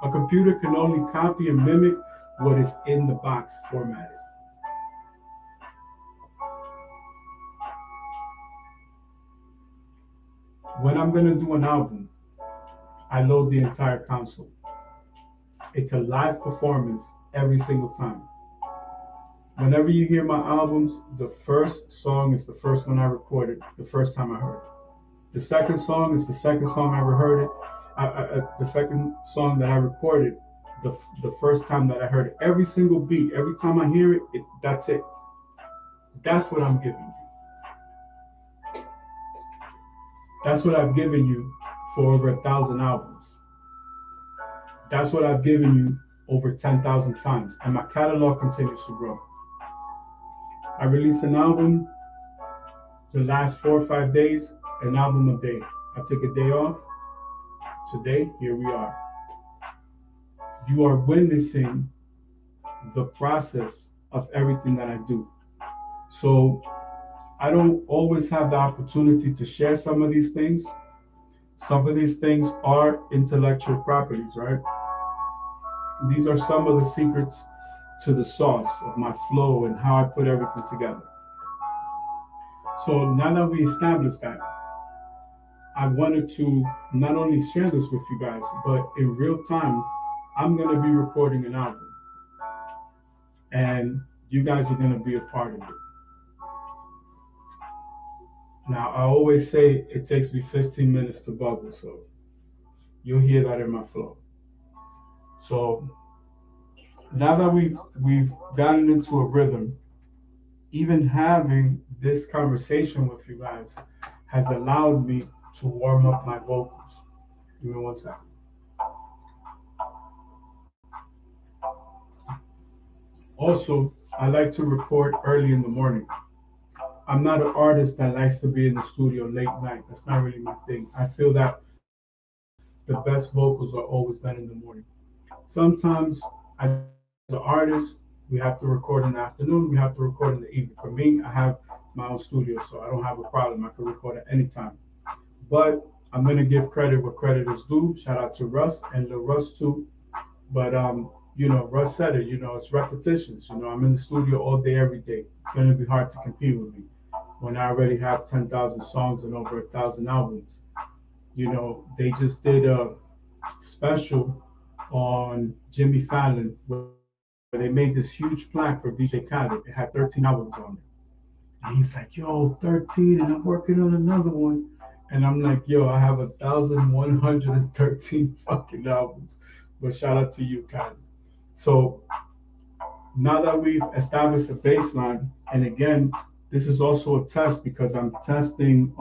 A computer can only copy and mimic what is in the box formatted. When I'm going to do an album, I load the entire console. It's a live performance every single time. Whenever you hear my albums, the first song is the first one I recorded the first time I heard it. The second song is the second song I ever heard it. The second song that I recorded the first time that I heard it. Every single beat, every time I hear it, that's it. That's what I'm giving you. That's what I've given you for over 1,000 albums. That's what I've given you over 10,000 times. And my catalog continues to grow. I released an album the last 4 or 5 days, an album a day. I took a day off. Today, here we are. You are witnessing the process of everything that I do. So I don't always have the opportunity to share some of these things. Some of these things are intellectual properties, right? These are some of the secrets to the sauce of my flow and how I put everything together. So now that we established that, I wanted to not only share this with you guys, but in real time, I'm going to be recording an album. And you guys are going to be a part of it. Now, I always say it takes me 15 minutes to bubble, so you'll hear that in my flow. So now that we've gotten into a rhythm, even having this conversation with you guys has allowed me to warm up my vocals. Give me 1 second. Also, I like to record early in the morning. I'm not an artist that likes to be in the studio late night. That's not really my thing. I feel that the best vocals are always done in the morning. Sometimes, as an artist, we have to record in the afternoon, we have to record in the evening. For me, I have my own studio, so I don't have a problem. I can record at any time. But I'm gonna give credit where credit is due. Shout out to Russ and Lil Russ too. But Russ said it. It's repetitions. I'm in the studio all day, every day. It's gonna be hard to compete with me when I already have 10,000 songs and over 1,000 albums. They just did a special on Jimmy Fallon where they made this huge plaque for DJ Khaled. It had 13 albums on it. And he's like, yo, 13, and I'm working on another one. And I'm like, yo, I have 1,113 fucking albums. But shout out to you, Khaled. So now that we've established a baseline, and again, this is also a test because I'm testing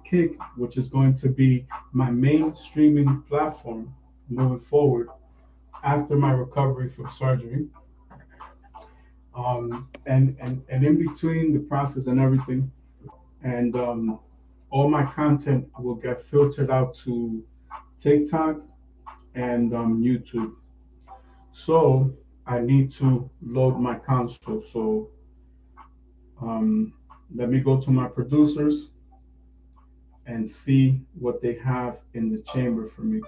Kick, which is going to be my main streaming platform moving forward after my recovery from surgery. And in between the process and everything, and all my content will get filtered out to TikTok and YouTube. So I need to load my console. So um, let me go to my producers and see what they have in the chamber for me.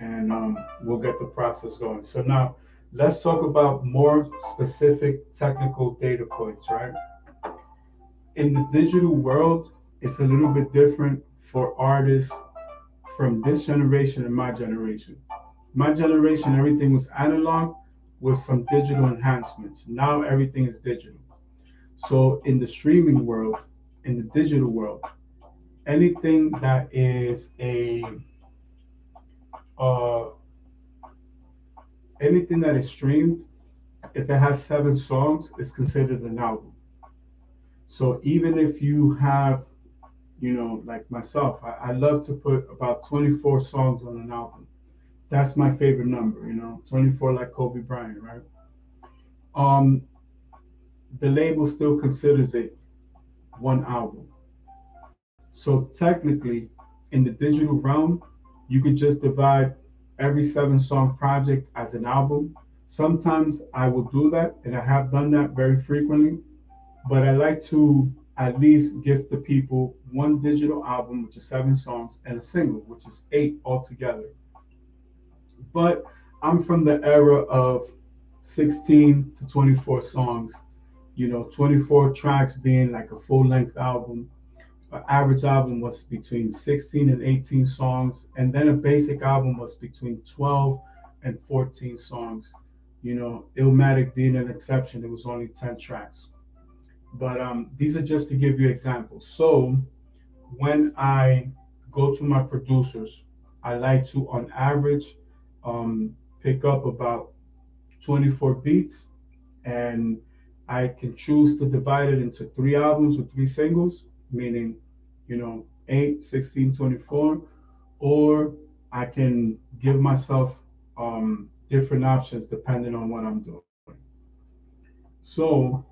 And we'll get the process going. So now let's talk about more specific technical data points, right? In the digital world, it's a little bit different for artists from this generation and my generation. My generation, everything was analog with some digital enhancements. Now everything is digital. So in the streaming world, in the digital world, anything that is uh, anything that is streamed, if it has 7 songs, it's considered an album. So even if you have, like myself, I love to put about 24 songs on an album. That's my favorite number, 24 like Kobe Bryant, right? Um, the label still considers it one album. So technically, in the digital realm, you could just divide every 7 song project as an album. Sometimes I will do that, and I have done that very frequently. But I like to at least give the people one digital album, which is 7 songs, and a single, which is 8 altogether. But I'm from the era of 16 to 24 songs, 24 tracks being like a full length album. An average album was between 16 and 18 songs, and then a basic album was between 12 and 14 songs. Illmatic being an exception, it was only 10 tracks. But these are just to give you examples. So when I go to my producers, I like to, on average, pick up about 24 beats, and I can choose to divide it into 3 albums or 3 singles, meaning, 8, 16, 24, or I can give myself different options depending on what I'm doing. So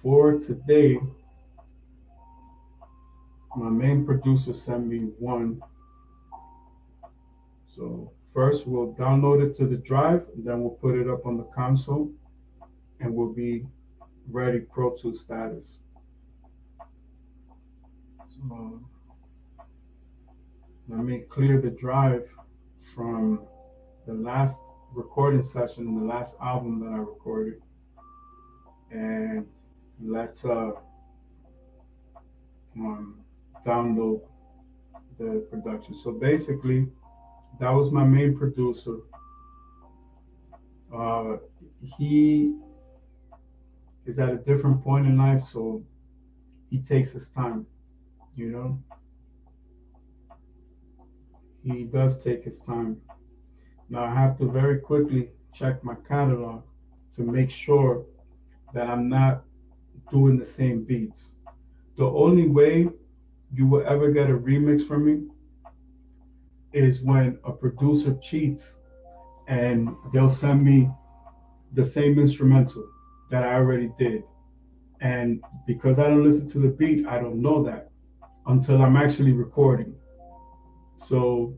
for today, my main producer sent me one. So first we'll download it to the drive, and then we'll put it up on the console, and we'll be ready Pro Tools status. So let me clear the drive from the last recording session, the last album that I recorded, and let's um, download the production. So basically, that was my main producer. He is at a different point in life, so he takes his time, you know. He does take his time. Now I have to very quickly check my catalog to make sure that I'm not doing the same beats. The only way you will ever get a remix from me is when a producer cheats and they'll send me the same instrumental that I already did. And because I don't listen to the beat, I don't know that. until I'm actually recording. So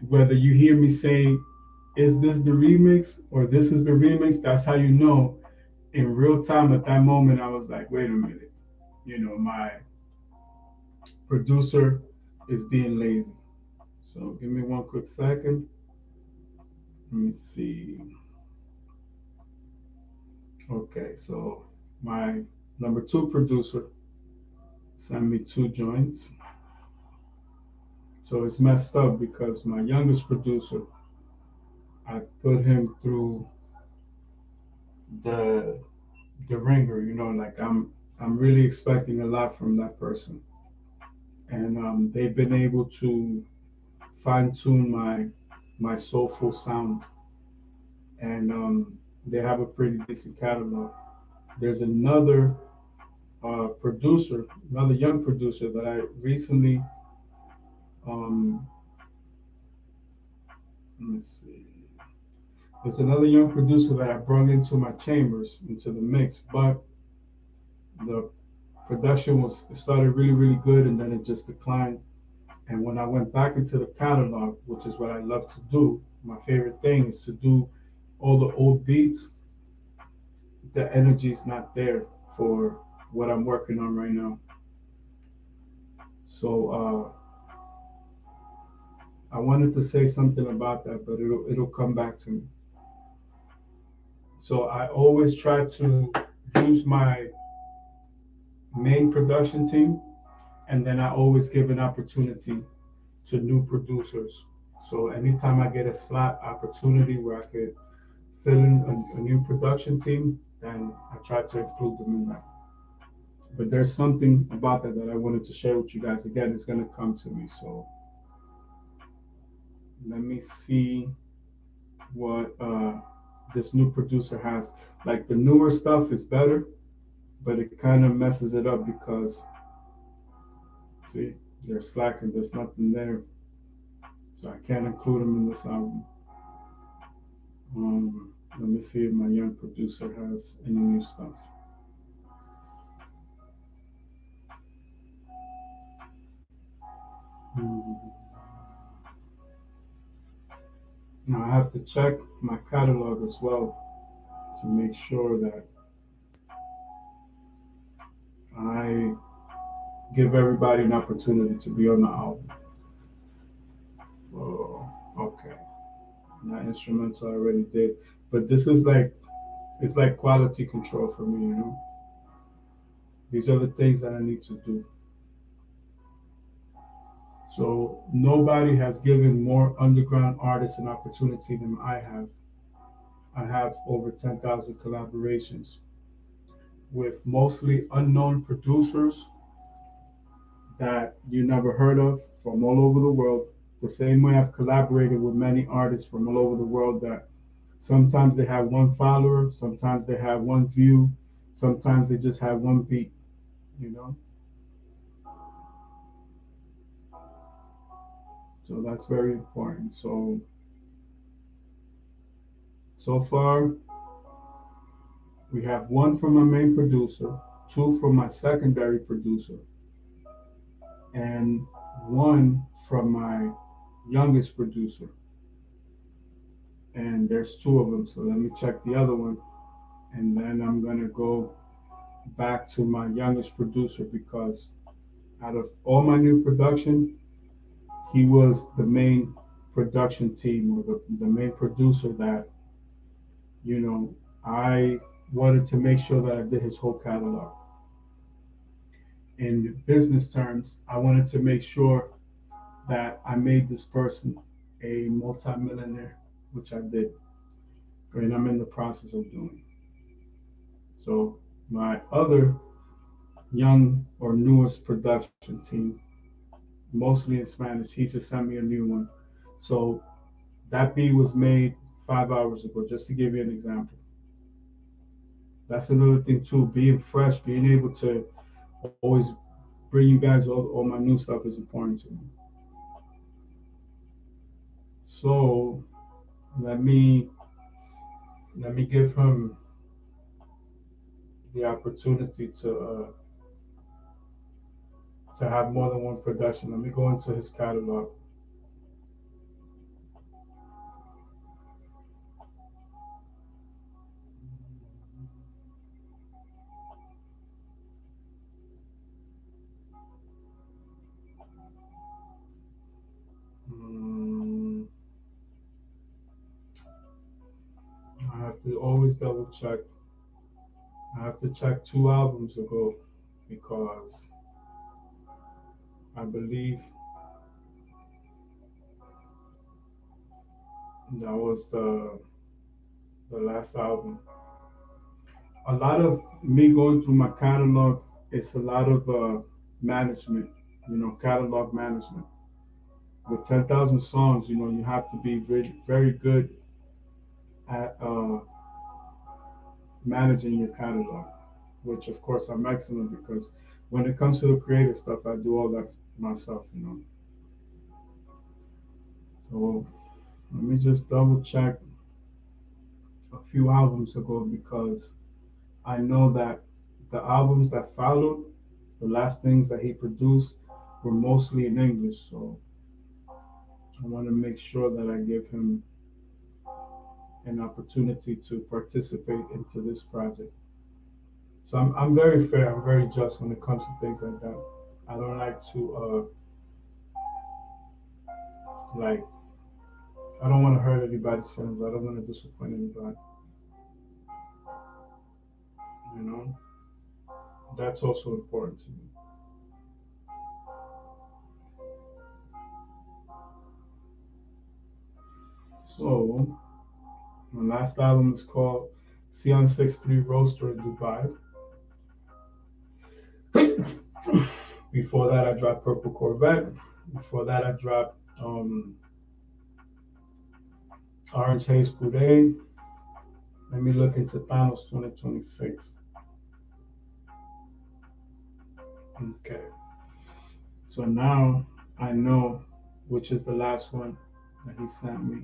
whether you hear me say, is this the remix or this is the remix, that's how you know in real time at that moment. I was like, wait a minute, my producer is being lazy. So give me one quick second. Let me see. Okay, so my number two producer sent me two joints. So it's messed up because my youngest producer, I put him through the the ringer, like I'm really expecting a lot from that person. And they've been able to fine tune my soulful sound, and they have a pretty decent catalog. There's another producer, another young producer that I recently, um, let me see. There's another young producer that I brought into my chambers, into the mix, but the production was it started really, really good, and then it just declined. And when I went back into the catalog, which is what I love to do, my favorite thing is to do all the old beats. The energy is not there for what I'm working on right now. So I wanted to say something about that, but it'll come back to me. So I always try to use my main production team, and then I always give an opportunity to new producers. So anytime I get a slot opportunity where I could fill in a new production team, then I try to include them in that. But there's something about that I wanted to share with you guys. Again, it's gonna come to me. So let me see what this new producer has. Like the newer stuff is better, but it kind of messes it up because see, they're slacking. There's nothing there, so I can't include them in this album. Let me see if my young producer has any new stuff. Hmm. Now I have to check my catalog as well to make sure that I give everybody an opportunity to be on the album. Oh, okay. That instrumental I already did, but this is like it's like quality control for me. These are the things that I need to do. So nobody has given more underground artists an opportunity than I have. I have over 10,000 collaborations with mostly unknown producers that you never heard of from all over the world. The same way I've collaborated with many artists from all over the world that sometimes they have one follower, sometimes they have one view, sometimes they just have one beat, you know? So that's very important. So far, we have one from my main producer, two from my secondary producer, and one from my youngest producer. And there's two of them. So let me check the other one. And then I'm going to go back to my youngest producer because out of all my new production, he was the main production team or the main producer that, you know, I wanted to make sure that I did his whole catalog. In business terms, I wanted to make sure that I made this person a multimillionaire, which I did. And I'm in the process of doing. So my other young or newest production team, mostly in Spanish, he just sent me a new one. So that beat was made 5 hours ago, just to give you an example. That's another thing too, being fresh, being able to always bring you guys all my new stuff is important to me. So let me let me give him the opportunity to have more than one production. Let me go into his catalog. Mm, I have to always double check. I have to check 2 albums ago because I believe that was the last album. A lot of me going through my catalog is a lot of management, catalog management. With 10,000 songs, you have to be very, very good at managing your catalog, which of course I'm excellent because when it comes to the creative stuff, I do all that myself. So let me just double check a few albums ago because I know that the albums that followed, the last things that he produced, were mostly in English. So I want to make sure that I give him an opportunity to participate into this project. So I'm very fair, I'm very just when it comes to things like that. I don't like to like I don't want to hurt anybody's feelings. I don't want to disappoint anybody. You know, that's also important to me. So my last album is called Sion 63 Roaster in Dubai. Before that, I dropped Purple Corvette. Before that, I dropped Orange Haze Boudet. Let me look into Thanos 2026. Okay. So now I know which is the last one that he sent me.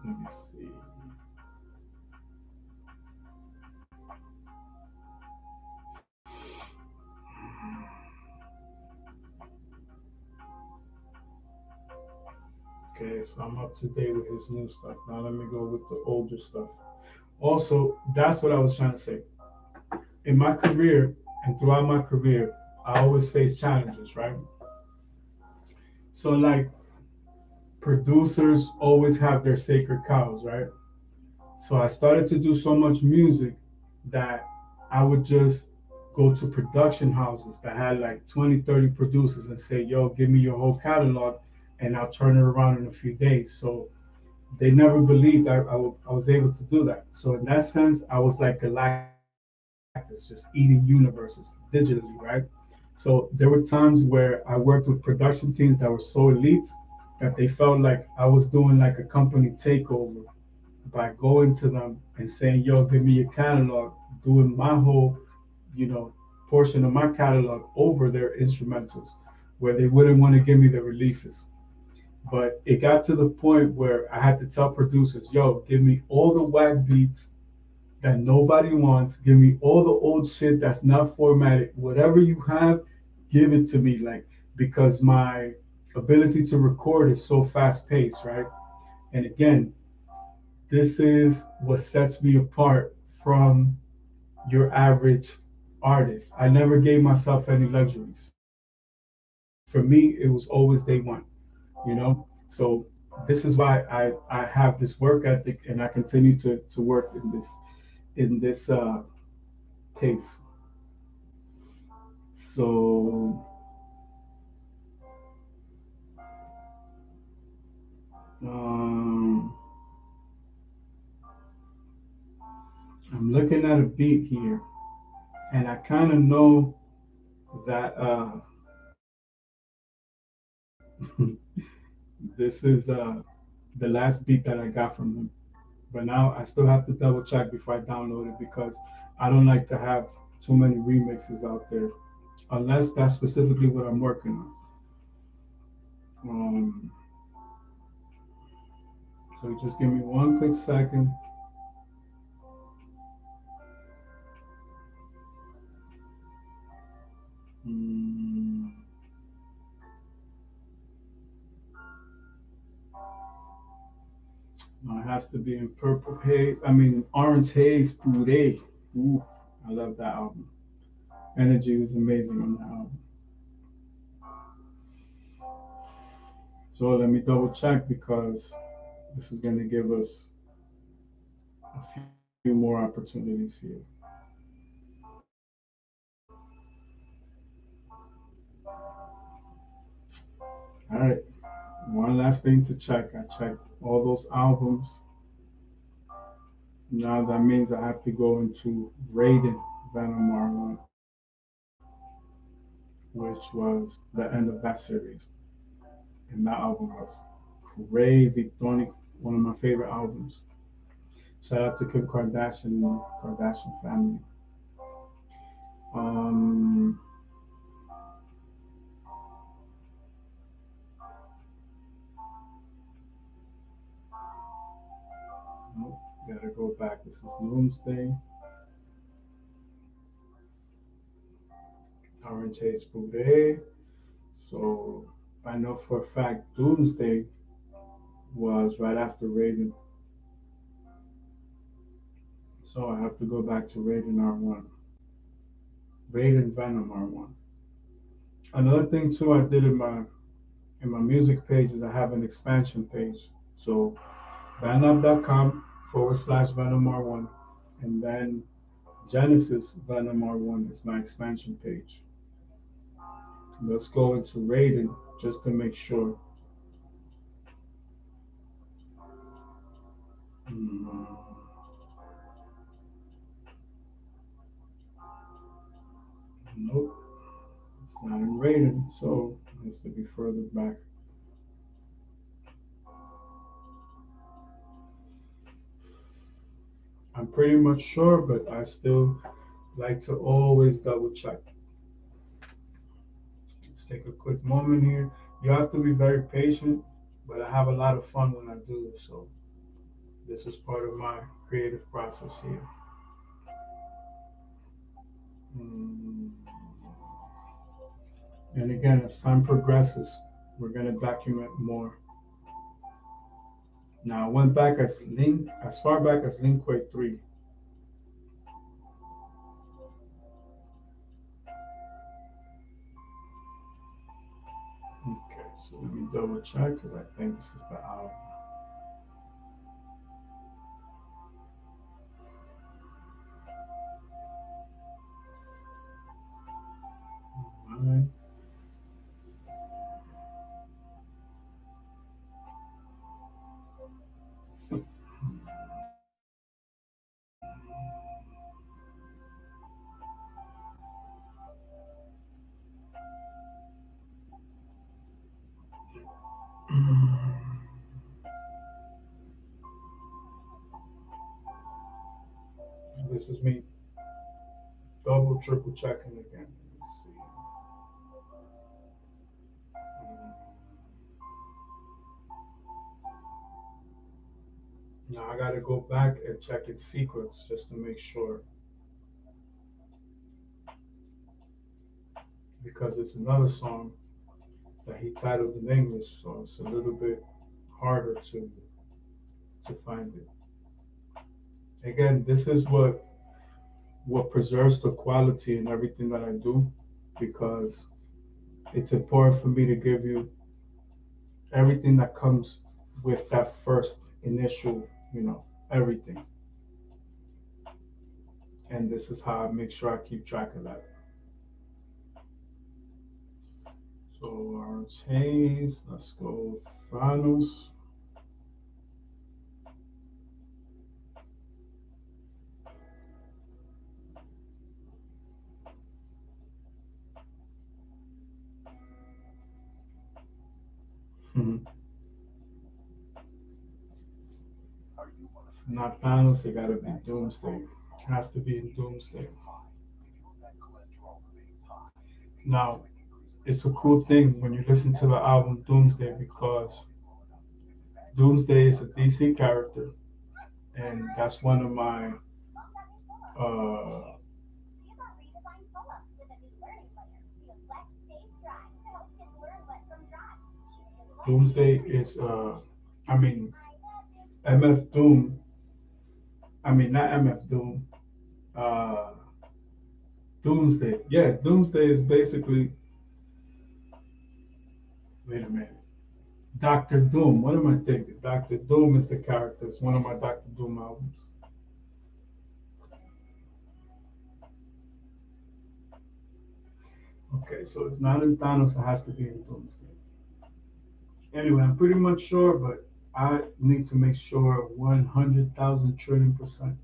Let me see. Okay, so I'm up to date with his new stuff. Now let me go with the older stuff. Also, that's what I was trying to say. In my career and throughout my career, I always face challenges, right? So like producers always have their sacred cows, right? So I started to do so much music that I would just go to production houses that had like 20, 30 producers and say, yo, give me your whole catalog and I'll turn it around in a few days. So they never believed I was able to do that. So in that sense, I was like Galactus, just eating universes digitally, right? So there were times where I worked with production teams that were so elite that they felt like I was doing like a company takeover by going to them and saying, yo, give me your catalog, doing my whole, you know, portion of my catalog over their instrumentals, where they wouldn't want to give me the releases. But it got to the point where I had to tell producers, yo, give me all the whack beats that nobody wants. Give me all the old shit that's not formatted. Whatever you have, give it to me. Like, because my ability to record is so fast paced, right? And again, this is what sets me apart from your average artist. I never gave myself any luxuries. For me, it was always day one. So this is why I have this work ethic and I continue to work in this pace. So um, I'm looking at a beat here, and I kind of know that this is the last beat that I got from him. But now I still have to double check before I download it because I don't like to have too many remixes out there unless that's specifically what I'm working on. Um, so just give me one quick second. It has to be in purple haze. I mean, orange haze, puree. Ooh, I love that album. Energy was amazing on that album. So let me double check because this is going to give us a few more opportunities here. All right, one last thing to check. I checked all those albums. Now that means I have to go into Raiden Venom R1, which was the end of that series. And that album was crazy, Tony, one of my favorite albums. Shout out to Kim Kardashian and Kardashian family. Um, nope, gotta go back. This is Doomsday, Orange Haze Boudet. So I know for a fact Doomsday was right after Raiden. So I have to go back to Raiden R1. Raiden Venom R1. Another thing too I did in my music page is I have an expansion page. So bandlab.com/ Venom R1 and then Genesis Venom R1 is my expansion page. Let's go into Raiden just to make sure. Mm, nope, it's not in Raiden, so it has to be further back. I'm pretty much sure, but I still like to always double check. Let's take a quick moment here. You have to be very patient, but I have a lot of fun when I do this, so this is part of my creative process here. Mm. And again, as time progresses, we're going to document more. Now, I went back as far back as Lin Kuei 3. Okay, so let me double check because I think this is the album. All right. This is me double, triple checking again. Let's see. Now I gotta go back and check its sequence just to make sure because it's another song that he titled in English, so it's a little bit harder to find it. Again, this is what preserves the quality in everything that I do because it's important for me to give you everything that comes with that first initial, everything. And this is how I make sure I keep track of that. So Orange Haze, let's go Thanos. Not Thanos, it gotta be Doomsday. It has to be in Doomsday. Now, it's a cool thing when you listen to the album Doomsday because Doomsday is a DC character, and that's one of my uh, Doomsday is I mean MF Doom. I mean, not MF Doom. Uh, Doomsday. Yeah, Doomsday is basically. Wait a minute. Doctor Doom. What am I thinking? Doctor Doom is the character. It's one of my Doctor Doom albums. Okay, so it's not in Thanos. It has to be in Doomsday. Anyway, I'm pretty much sure, but I need to make sure 100,000 trillion percent.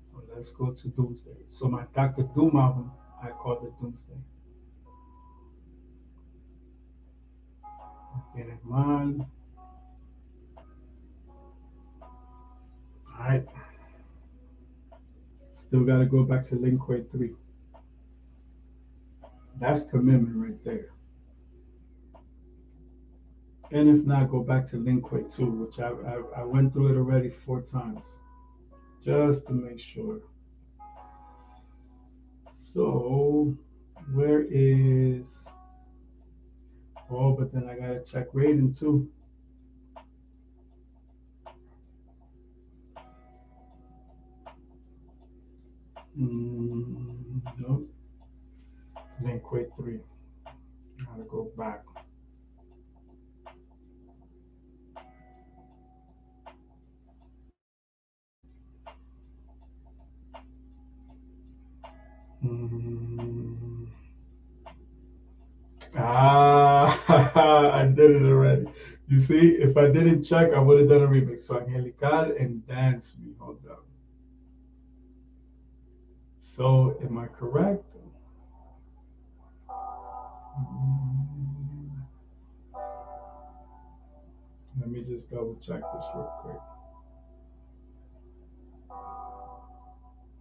So let's go to Doomsday. So my Doctor Doom album, I called it Doomsday. Tiene mal. All right. Still got to go back to Lin Kuei 3. That's commitment right there. And if not, go back to Lin Kuei 2, which I went through it already 4 times just to make sure. So, where is. Oh, but then I got to check rating too. Nope. Lin Kuei 3. Gotta go back. Mm. I did it already. You see, if I didn't check, I would have done a remix. So Angelical and Dance Me. Hold up. So am I correct? Mm, Let me just double check this real quick.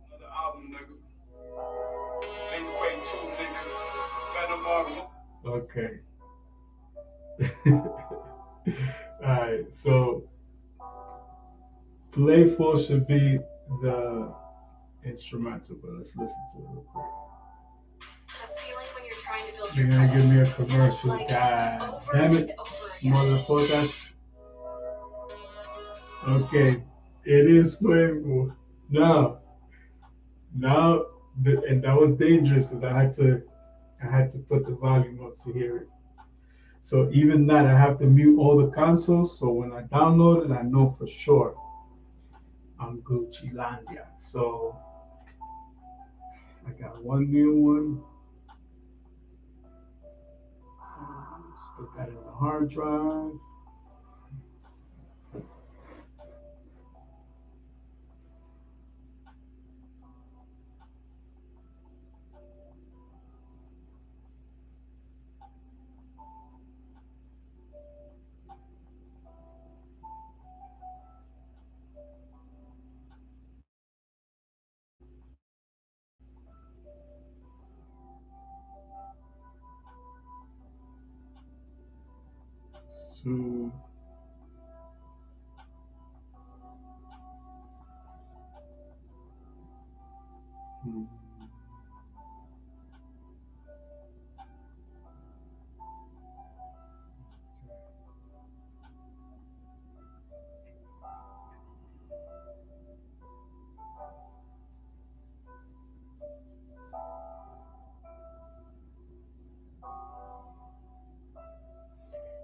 Another album, nigga. Lin Kuei 2, nigga. Okay. Alright, so Playful should be the instrumental, but let's listen to it real quick. That feeling when you're trying to build your. You're gonna give me a commercial, like, God damn it, motherfucker. Okay, it is Playful. Now, and that was dangerous because I had to put the volume up to hear it. So even that, I have to mute all the consoles. So when I download it, I know for sure I'm Gucci Landia. So I got one new one. Let's put that in the hard drive. So hmm.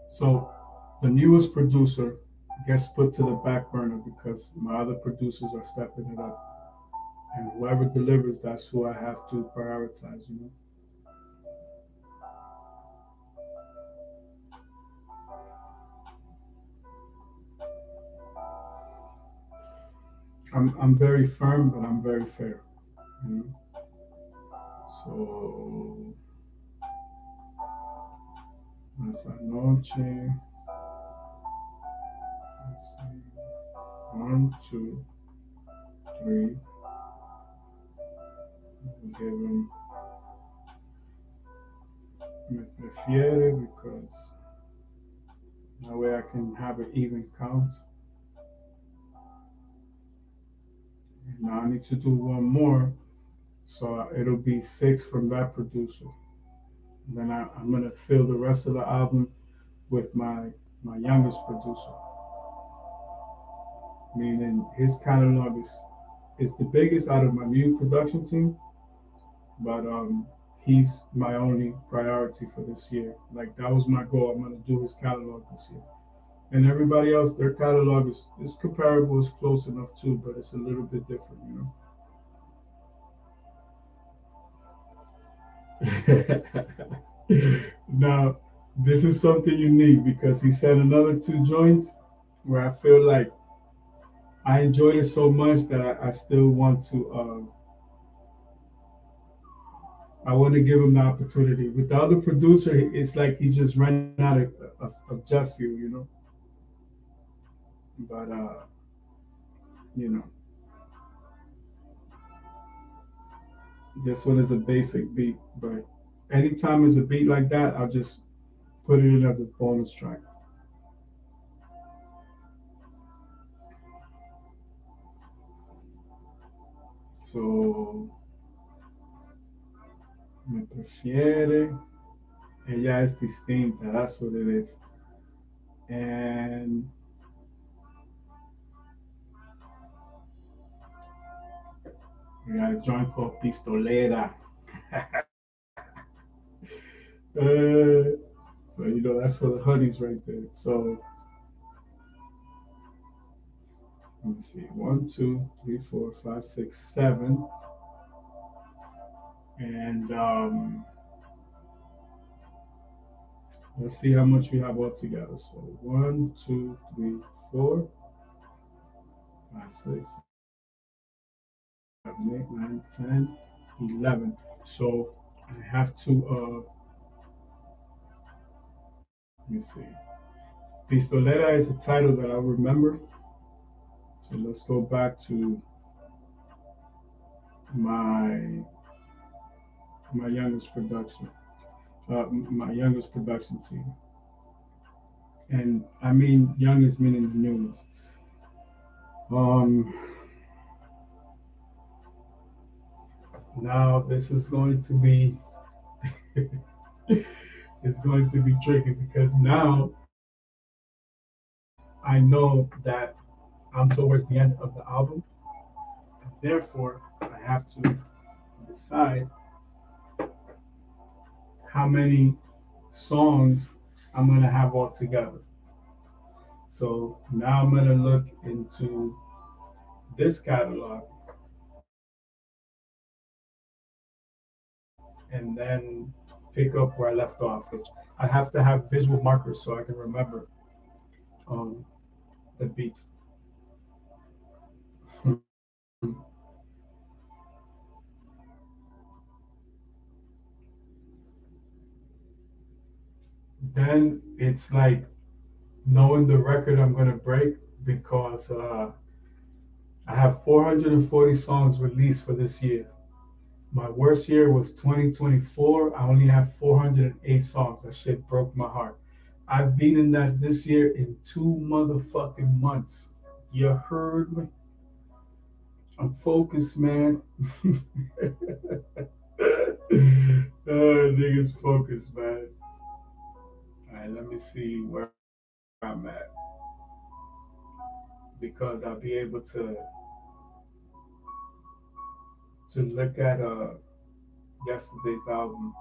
So the newest producer gets put to the back burner because my other producers are stepping it up. And whoever delivers, that's who I have to prioritize, you know? I'm very firm, but I'm very fair. You know? So esa noche. Let's see. 1, 2, 3. We'll give him me prefiere because that way I can have an even count. And now I need to do one more, so it'll be 6 from that producer. And then I'm gonna fill the rest of the album with my my youngest producer, meaning his catalog is the biggest out of my new production team, but he's my only priority for this year. Like that was my goal. I'm gonna do his catalog this year. And everybody else, their catalog is comparable, is close enough too, but it's a little bit different, Now, this is something unique because he sent another two joints where I feel like I enjoyed it so much that I still want to I want to give him the opportunity. With the other producer, it's like he just ran out of jet fuel. But you know, this one is a basic beat. But anytime it's a beat like that, I'll just put it in as a bonus track. So me prefiere, ella es distinta. That's what it is. And we got a joint called Pistolera. So that's for the hoodies right there. So let me see, one, two, three, four, five, six, seven, and let's see how much we have all together. So one, two, three, four, five, six, seven, eight, nine, 10, 11. So I have to let me see. Pistolera is a title that I remember. So let's go back to my my youngest production, my youngest production team, and I mean youngest meaning the newest. Um, Now this is going to be it's going to be tricky because now I know that I'm towards the end of the album. Therefore, I have to decide how many songs I'm gonna have all together. So now I'm gonna look into this catalog and then pick up where I left off. Which I have to have visual markers so I can remember um, the beats. Then it's like knowing the record I'm gonna break because I have 440 songs released for this year. My worst year was 2024. I only have 408 songs. That shit broke my heart. I've beaten that this year in 2 motherfucking months. You heard me? I'm focused, man. Niggas focused, man. All right, let me see where I'm at because I'll be able to look at yesterday's album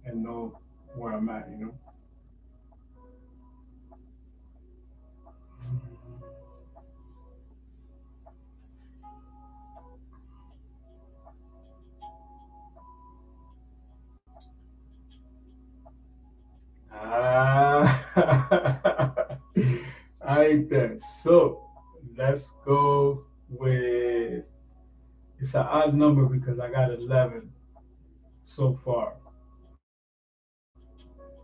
and know where I'm at. Ah, I ain't that. So let's go with it's an odd number because I got 11 so far,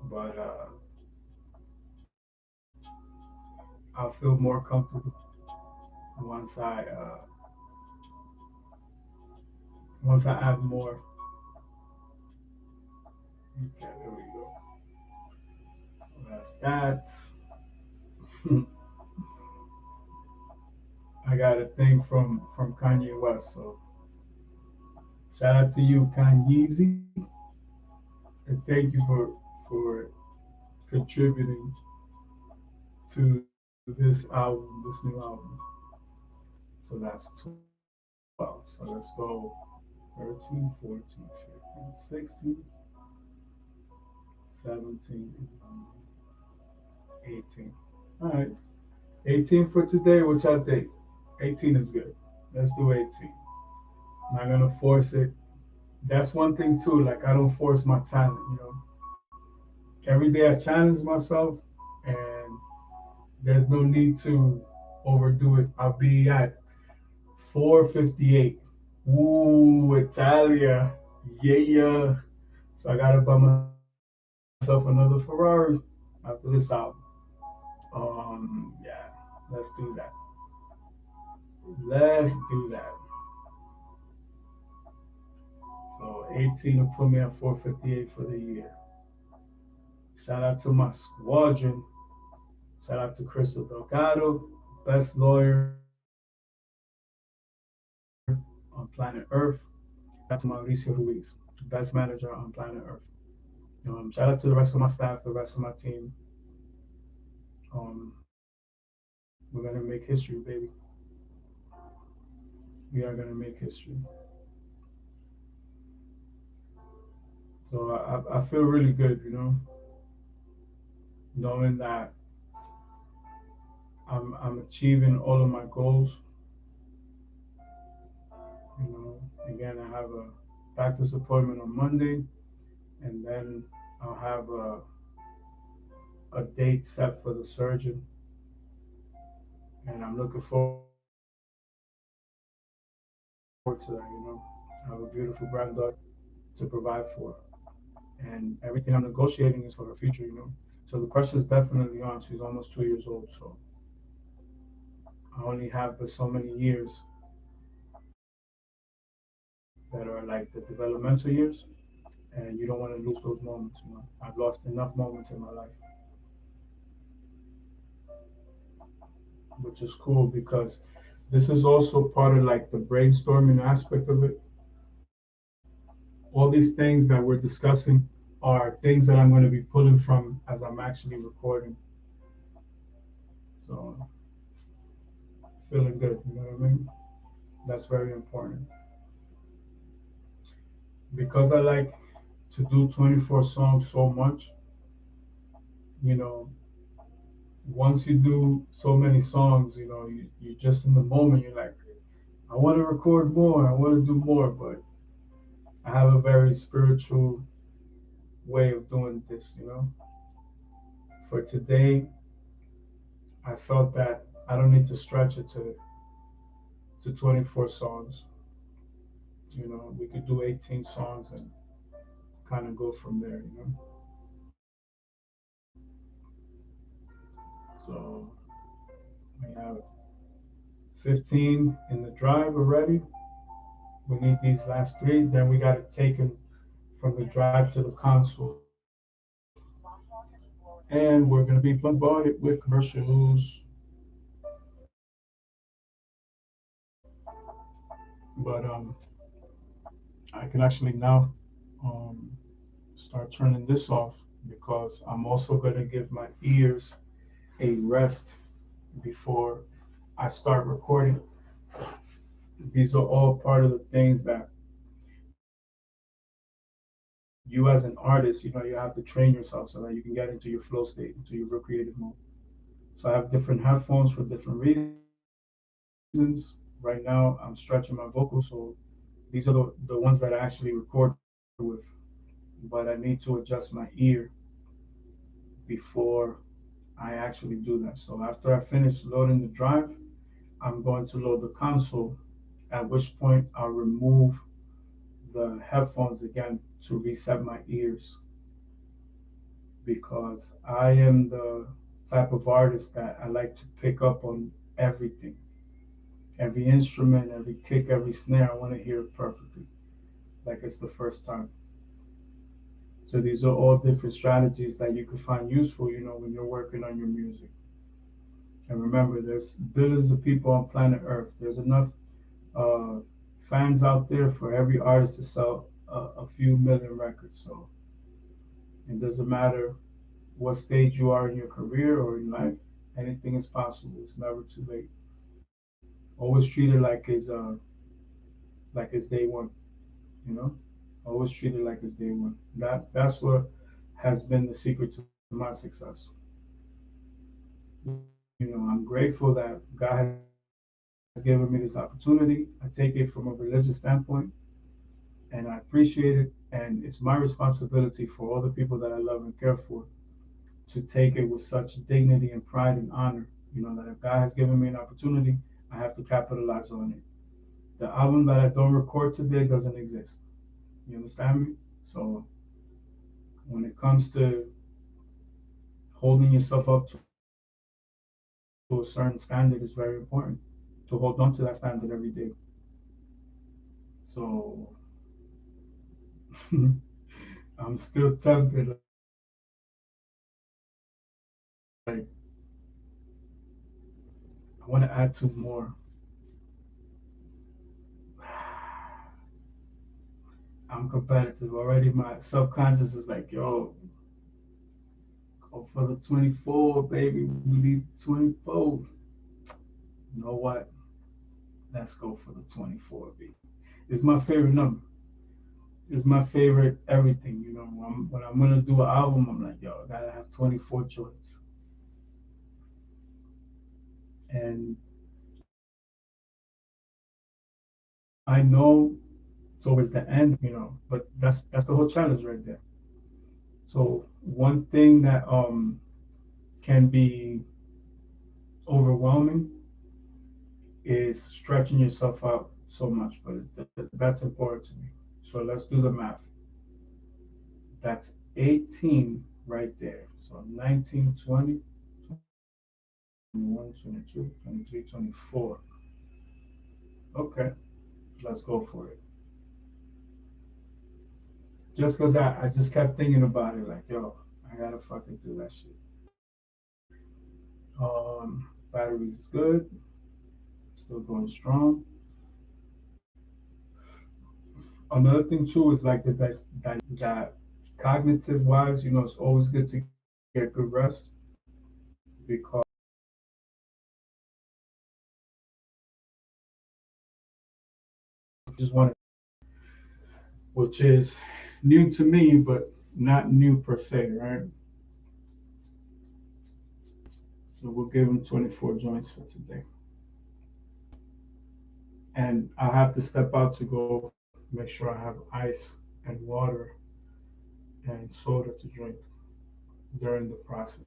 but I'll feel more comfortable once I add more. Okay, there we go. So that's that. I got a thing from Kanye West, so shout out to you, Kanye, and thank you for contributing to this album, this new album. So that's 12. So let's go 13, 14, 15, 16, 17, 18. All right. 18 for today, which I think 18 is good. Let's do 18. Not gonna force it. That's one thing too. Like I don't force my talent. Every day I challenge myself, and there's no need to overdo it. I'll be at 458. Ooh, Italia, yeah. So I gotta buy myself another Ferrari after this album. Yeah, let's do that. Let's do that. So 18 will put me at 458 for the year. Shout out to my squadron. Shout out to Crystal Delgado, best lawyer on planet Earth. Shout out to Mauricio Ruiz, best manager on planet Earth. Shout out to the rest of my staff, the rest of my team. We're gonna make history, baby. We are gonna make history. So I feel really good, knowing that I'm achieving all of my goals. Again, I have a practice appointment on Monday, and then I'll have a date set for the surgeon, and I'm looking forward to that. I have a beautiful granddaughter to provide for, and everything I'm negotiating is for her future. So the pressure is definitely on. She's almost 2 years old, so I only have but so many years that are like the developmental years, and you don't want to lose those moments. I've lost enough moments in my life, which is cool because this is also part of like the brainstorming aspect of it. All these things that we're discussing are things that I'm going to be pulling from as I'm actually recording. So feeling good, you know what I mean? That's very important. Because I like to do 24 songs so much, you know, once you do so many songs, you're just in the moment, you're like, I want to record more, I want to do more, but I have a very spiritual way of doing this. For today, I felt that I don't need to stretch it to 24 songs. We could do 18 songs and kind of go from there. So we have 15 in the drive already. We need these last three. Then we got to take them from the drive to the console. And we're going to be bombarded with commercials. But I can actually now start turning this off because I'm also going to give my ears a rest before I start recording. These are all part of the things that you as an artist, you have to train yourself so that you can get into your flow state, into your real creative mode. So I have different headphones for different reasons. Right now, I'm stretching my vocals, so these are the ones that I actually record with. But I need to adjust my ear before I actually do that. So after I finish loading the drive, I'm going to load the console, at which point I'll remove the headphones again to reset my ears, because I am the type of artist that I like to pick up on everything. Every instrument, every kick, every snare, I want to hear it perfectly, like it's the first time. So these are all different strategies that you can find useful, when you're working on your music. And remember, there's billions of people on planet Earth. There's enough uh, fans out there for every artist to sell a few million records. So it doesn't matter what stage you are in your career or in life, anything is possible. It's never too late. Always treat it like it's day one, you know? Always treat it like it's day one. That's what has been the secret to my success. I'm grateful that God has given me this opportunity. I take it from a religious standpoint and I appreciate it. And it's my responsibility for all the people that I love and care for to take it with such dignity and pride and honor. That if God has given me an opportunity, I have to capitalize on it. The album that I don't record today doesn't exist. You understand me? So when it comes to holding yourself up to a certain standard, it's very important to hold on to that standard every day. So I'm still tempted. Like I want to add two more. I'm competitive already. My subconscious is like, yo, go for the 24, baby. We need 24. You know what? Let's go for the 24, baby. It's my favorite number. It's my favorite everything. When I'm gonna do an album, I'm like, yo, I gotta have 24 joints. And I know towards the end, but that's the whole challenge right there. So one thing that can be overwhelming is stretching yourself out so much, but that's important to me. So let's do the math. That's 18 right there. So 19, 20, 21, 22, 23, 24. Okay, let's go for it. Just because I just kept thinking about it, like, yo, I gotta fucking do that shit. Batteries is good, still going strong. Another thing too is like that cognitive wise, it's always good to get good rest because I just want to, which is new to me, but not new per se, right? So we'll give them 24 joints for today. And I'll have to step out to go make sure I have ice and water and soda to drink during the process.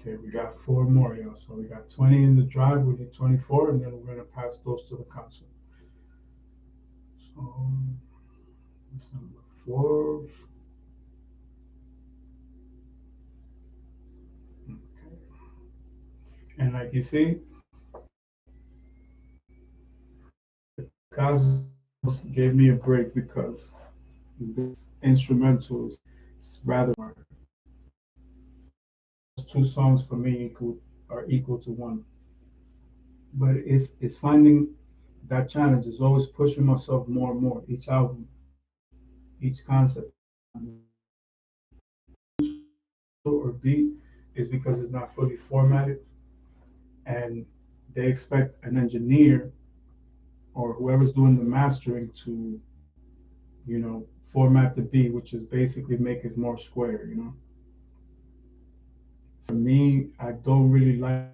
Okay, we got four more, y'all. So we got 20 in the drive, we need 24, and then we're gonna pass those to the console. So that's number four. Okay. And like you see, Cosmos gave me a break because the instrumentals is rather hard. Two songs for me are equal to one. But it's finding that challenge is always pushing myself more and more. Each album, each concept or beat is because it's not fully formatted, and they expect an engineer or whoever's doing the mastering to, format the beat, which is basically make it more square. For me, I don't really like